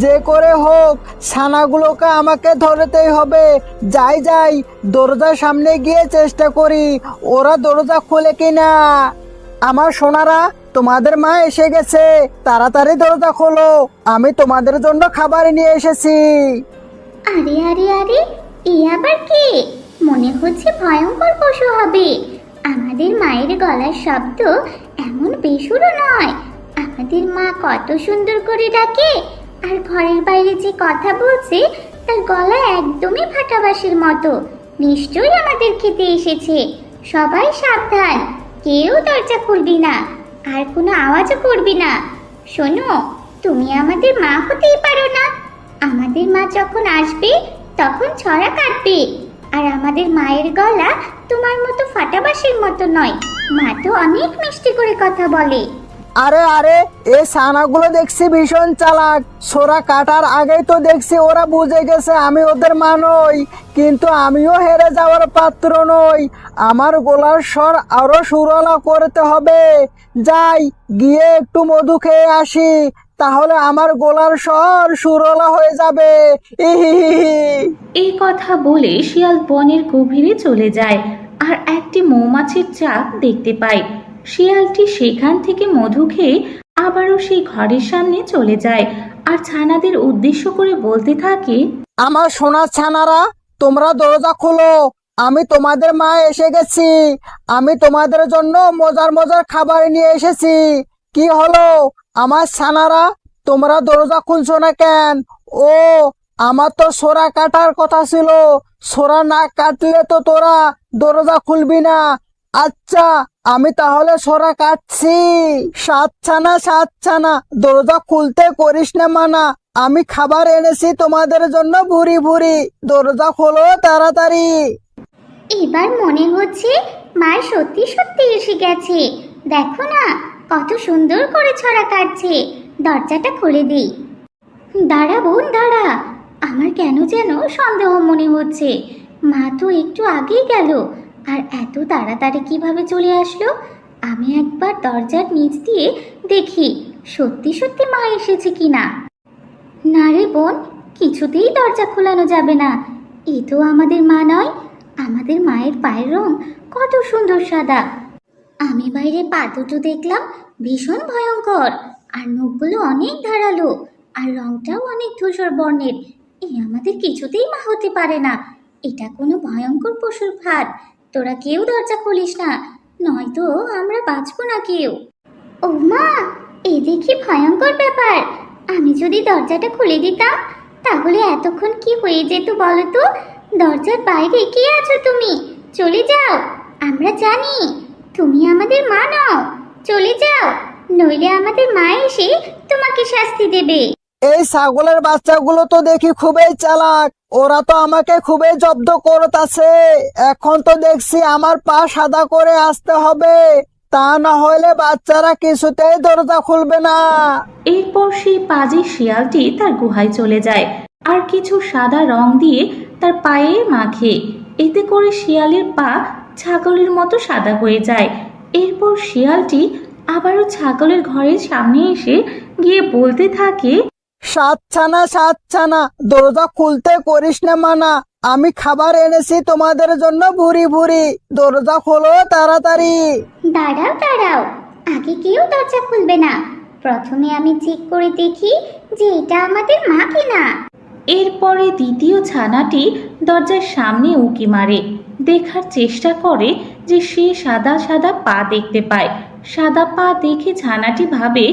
যে করে হোক ছানাগুলোকে আমাকে ধরতেই হবে। যাই যাই, দরজার সামনে গিয়ে চেষ্টা করি ওরা দরজা খুলে কিনা। আমার সোনারা, তোমাদের মা এসে গেছে, তাড়াতাড়ি দরজা খোলো, আমি তোমাদের জন্য খাবার নিয়ে এসেছি। আরে আরে আরে, এ আবার কে? মনে হচ্ছে ভয়ঙ্কর পশু হবে। আমাদের মায়ের গলার শব্দ এমন বেসুরো নয়। আমাদের মা কত সুন্দর করে ডাকে, আর ঘরের বাইরে যে কথা বলছে তার গলা একদমই ফাটাবাসের মতো। নিশ্চয়ই আমাদের খেতে এসেছে। সবাই সাবধান, কেউ দরজা খুলবি না, আর কোনো আওয়াজও করবি না। শোনো, তুমি আমাদের মা হতেই পারো না। আমাদের মা যখন আসবে তখন ছড়া কাটবে, আর আমাদের মায়ের গলা তোমার মতো ফাটাবাসের মতো নয়, মা তো অনেক মিষ্টি করে কথা বলে। আরে আরে, এই ছানাগুলো দেখছি ভীষণ চালাক, সোরা কাটার আগেই তো দেখছি ওরা বুঝে গেছে আমি ওদের মা নই। কিন্তু আমিও হেরে যাওয়ার পাত্র নই, আমার গলার স্বর আরো সুরলা করতে হবে। যাই গিয়ে একটু মধু খেয়ে আসি, তাহলে আমার গলার স্বর সুরলা হয়ে যাবে। এই কথা বলে শিয়াল বনের গভীরে চলে যায় আর একটি মৌমাছির চাক দেখতে পায়। শিয়ালটি সেখান থেকে মধু খেয়ে আবারও সেই ঘরের সামনে চলে যায় আর ছানাদের উদ্দেশ্য করে বলতে থাকে, আমার সোনার ছানারা, তোমরা দরজা খোলো, আমি তোমাদের মা এসে গেছি। আমি তোমাদের জন্য মজার মজার খাবার নিয়ে এসেছি। কি হলো আমার ছানারা, তোমরা দরজা খুলছো না কেন? ও, আমার তো সোরা কাটার কথা ছিল। সোরা না কাটলে তো তোরা দরজা খুলবি না। আচ্ছা, আমি তাহলে সোরা কাটছি। সাত ছানা, দরজা খুলতে করিস না মানা। আমি খাবার এনেছি তোমাদের জন্য ভুরি ভুরি। দরজা খোলো তাড়াতাড়ি। এবার মনে হচ্ছে মা সত্যি সত্যি এসে গেছে। দেখো না কত সুন্দর করে ছড়া কাটছে। দরজাটা খুলে দিই। দাঁড়া বোন দাঁড়া, আমার কেন যেন সন্দেহ মনে হচ্ছে। মা তো একটু আগেই গেল, আর এত তাড়াতাড়ি কিভাবে চলে আসলো? আমি একবার দরজার নিচ দিয়ে দেখি সত্যি সত্যি মা এসেছে কিনা। না রে বোন, কিছুতেই দরজা খোলানো যাবে না। এ তো আমাদের মা নয়। আমাদের মায়ের পায়ের রং কত সুন্দর সাদা। আমি বাইরে পা দুটো দেখলাম ভীষণ ভয়ঙ্কর, আর নখগুলো অনেক ধারালো, আর রংটাও অনেক ধূসর বর্ণের। এ আমাদের কিছুতেই মা হতে পারে না। এটা কোনো ভয়ঙ্কর পশুর ফাঁদ। তোরা কেউ দরজা খুলিস না, নয়তো আমরা বাঁচবো না কেউ। ও মা, এ দেখি ভয়ঙ্কর ব্যাপার। আমি যদি দরজাটা খুলে দিতাম তাহলে এতক্ষণ কি হয়ে যেত বলো তো? দরজার বাইরে কে আছো তুমি? চলে যাও, আমরা জানি তুমি আমাদের মা নও। চলে যাও, নইলে আমাদের মা এসে তোমাকে শাস্তি দেবে। এই ছাগলের বাচ্চাগুলো তো দেখি খুবই চালাক। ওরা তো আমাকে খুবই জব্দ করতেছে। এখন তো দেখছি আমার পা সাদা করে আসতে হবে, তা না হলে বাচ্চারা কিছুতেই দরজা খুলবে না। এরপর সেই পাজি শিয়ালটি তার গুহায় চলে যায় আর কিছু সাদা রং দিয়ে তার পায়ে মাখে। এতে করে শিয়ালের পা ছাগলের মতো সাদা হয়ে যায়। এরপর শিয়ালটি আবারও ছাগলের ঘরের সামনে এসে গিয়ে বলতে থাকে, সাত ছানা, দরজা খুলতে করিস না মানা। আমি খাবার এনেছি তোমাদের জন্য ভুরি ভুরি। দরজা খোলো তাড়াতাড়ি। দাঁড়াও দাঁড়াও, আগে কেউ দরজা খুলবে না। প্রথমে আমি চেক করে দেখি যে এটা আমাদের মা কিনা। এরপরে দ্বিতীয় ছানাটি দরজার সামনে উঁকি মারে, দেখার চেষ্টা করে যে সে সাদা সাদা পা দেখতে পায়। সাদা পা দেখে ছানাটি ভাবে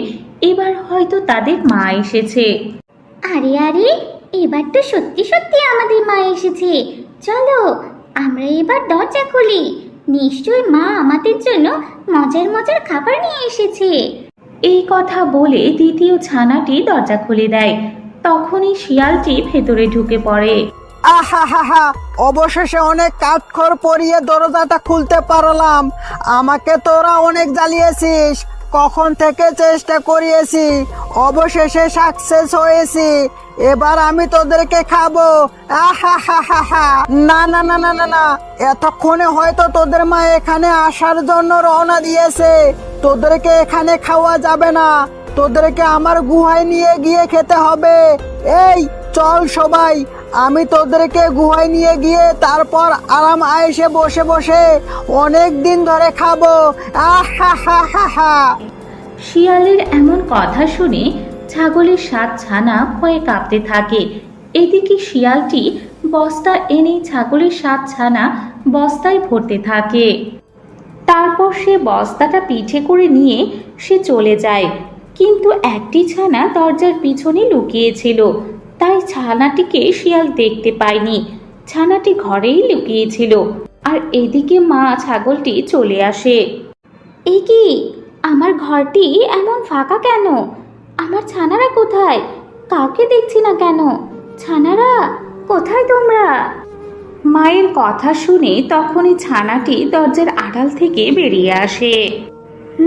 এবার হয়তো তাদের মা এসেছে। আরে আরে, এবার তো সত্যি সত্যি আমাদের মা এসেছে। চলো আমরা এবার দরজা খুলি। নিশ্চয় মা আমাদের জন্য মজার মজার খাবার নিয়ে এসেছে। এই কথা বলে দ্বিতীয় ছানাটি দরজা খুলে দেয়। তখনই শিয়ালটি ভেতরে ঢুকে পড়ে। আহা, অবশেষে অনেক কাঠখড় পরিয়ে দরজাটা খুলতে পারলাম। আমাকে তোরা অনেক জ্বালিয়েছিস, কখন থেকে চেষ্টা করিয়েছি, অবশেষে সাকসেস হয়েছি। এবার আমি তোদেরকে খাবো। আহা, না, এতক্ষণে হয়তো তোদের মা এখানে আসার জন্য রওনা দিয়েছে। তোদেরকে এখানে খাওয়া যাবে না, তোদেরকে আমার গুহায় নিয়ে গিয়ে খেতে হবে। এই চল সবাই, আমি তোদেরকে গুহায় নিয়ে গিয়ে তারপর আরাম আয়েসে বসে বসে অনেক দিন ধরে খাবো। আহা। শিয়ালের এমন কথা শুনে ছাগলের 7 ছানা ভয়ে কাঁপতে থাকে। এদিকে শিয়ালটি বস্তা এনে ছাগলের 7 ছানা বস্তায় ভরতে থাকে। তারপর সে বস্তাটা পিঠে করে নিয়ে সে চলে যায়। কিন্তু একটি ছানা দরজার পিছনে লুকিয়েছিল, তাই ছানাটিকে শিয়াল দেখতে পায়নি। ছানাটি ঘরেই লুকিয়েছিল। আর এদিকে মা ছাগলটি চলে আসে। এ কি, আমার ঘরটি এমন ফাঁকা কেন? আমার ছানারা কোথায়? কাউকে দেখছি না কেন। ছানারা কোথায় তোমরা? মায়ের কথা শুনে তখনই ছানাটি দরজার আড়াল থেকে বেরিয়ে আসে।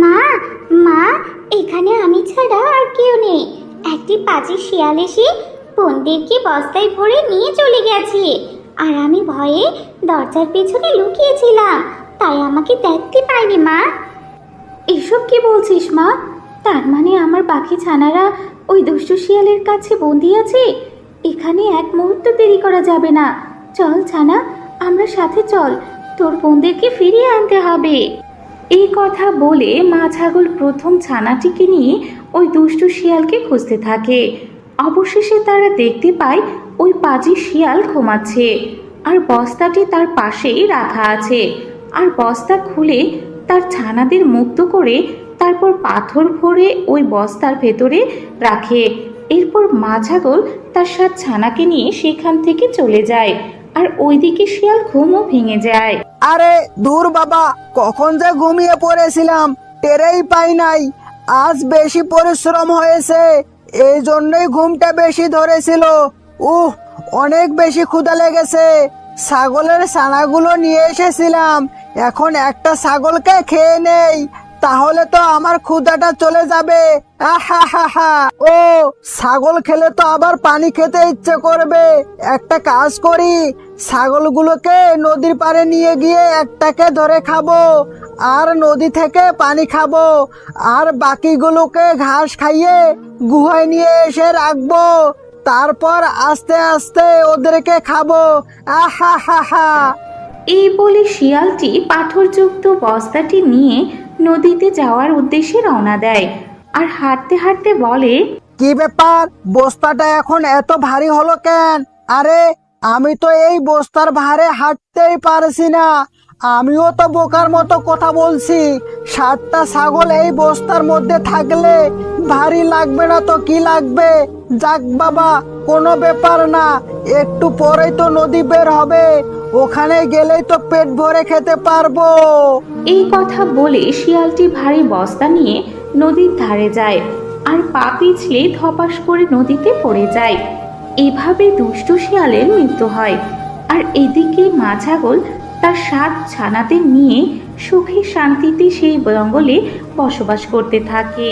মা, এখানে আমি ছাড়া আর কেউ নেই। একটি পাজি শিয়াল এসে বোনদেরকে বস্তায় ভরে নিয়ে চলে গেছে, আর আমি ভয়ে দরজার পেছনে লুকিয়েছিলাম, তাই আমাকে দেখতে পাইনি। মা, এসব কি বলছিস মা? তার মানে আমার বাকি ছানারা ওই দুষ্টু শিয়ালের কাছে বন্দি আছে? এখানে এক মুহূর্ত দেরি করা যাবে না। চল ছানা, আমরা সাথে চল, তোর বোনদেরকে ফিরিয়ে আনতে হবে। এই কথা বলে মা ছাগল প্রথম ছানাটিকে নিয়ে ওই দুষ্টু শিয়ালকে খুঁজতে থাকে। অবশেষে তারা দেখতে পায় ওই পাজি শিয়াল ঘুমাচ্ছে আর বস্তাটি তার পাশেই রাখা আছে। আর বস্তা খুলে তার ছানাদের মুক্ত করে তারপর পাথর ভরে ওই বস্তার ভেতরে রাখে। এরপর মা ছাগল তার 7 ছানাকে নিয়ে সেখান থেকে চলে যায় আর ওইদিকে শিয়াল ঘুমও ভেঙে যায়। আরে দূর বাবা, কখন যে ঘুমিয়ে পড়েছিলাম টেরেই পাই নাই। আজ বেশি পরিশ্রম হয়েছে, এই জন্যই ঘুমটা বেশি ধরেছিল। অনেক বেশি ক্ষুধা লেগেছে। ছাগলের ছানাগুলো নিয়ে এসেছিলাম, এখন একটা ছাগলকে খেয়ে নেই, তাহলে তো আমার ক্ষুধাটা চলে যাবে। ও ছাগল খেলে তো আবার পানি খেতে ইচ্ছে করবে। একটা কাজ করি, ছাগলগুলোকে নদীর পাড়ে নিয়ে গিয়ে একটাকে ধরে খাবো আর নদী থেকে পানি খাবো, আর বাকিগুলোকে ঘাস খাইয়ে গুহায় নিয়ে এসে রাখবো, তারপর আস্তে আস্তে ওদেরকে খাবো। এই বলে শিয়ালটি পাথরযুক্ত বস্তাটি নিয়ে নদীতে যাওয়ার উদ্দেশ্যে রওনা দেয় আর হাঁটতে হাঁটতে বলে, কি ব্যাপার, বস্তাটা এখন এত ভারী হলো কেন? আরে আমি তো এই বস্তার ভারে হাঁটতেই পারছি না। আমিও তো বোকার মতো কথা বলছি। 7টা ছাগল এই বস্তার মধ্যে থাকলে ভারী লাগবে না তো কি লাগবে? যাক বাবা, কোনো ব্যাপার না, একটু পরেই তো নদী বের হবে, ওখানে গেলেই তো পেট ভরে খেতে পারবো। এই কথা বলে শিয়ালটি ভারী বস্তা নিয়ে নদীর ধারে যায় আর পা পিছলে ধপাস করে নদীতে পড়ে যায়। এভাবে দুষ্ট শিয়ালের মৃত্যু হয়। আর এদিকে মা ছাগল তার 7 ছানাদের নিয়ে সুখে শান্তিতে সেই জঙ্গলে বসবাস করতে থাকে।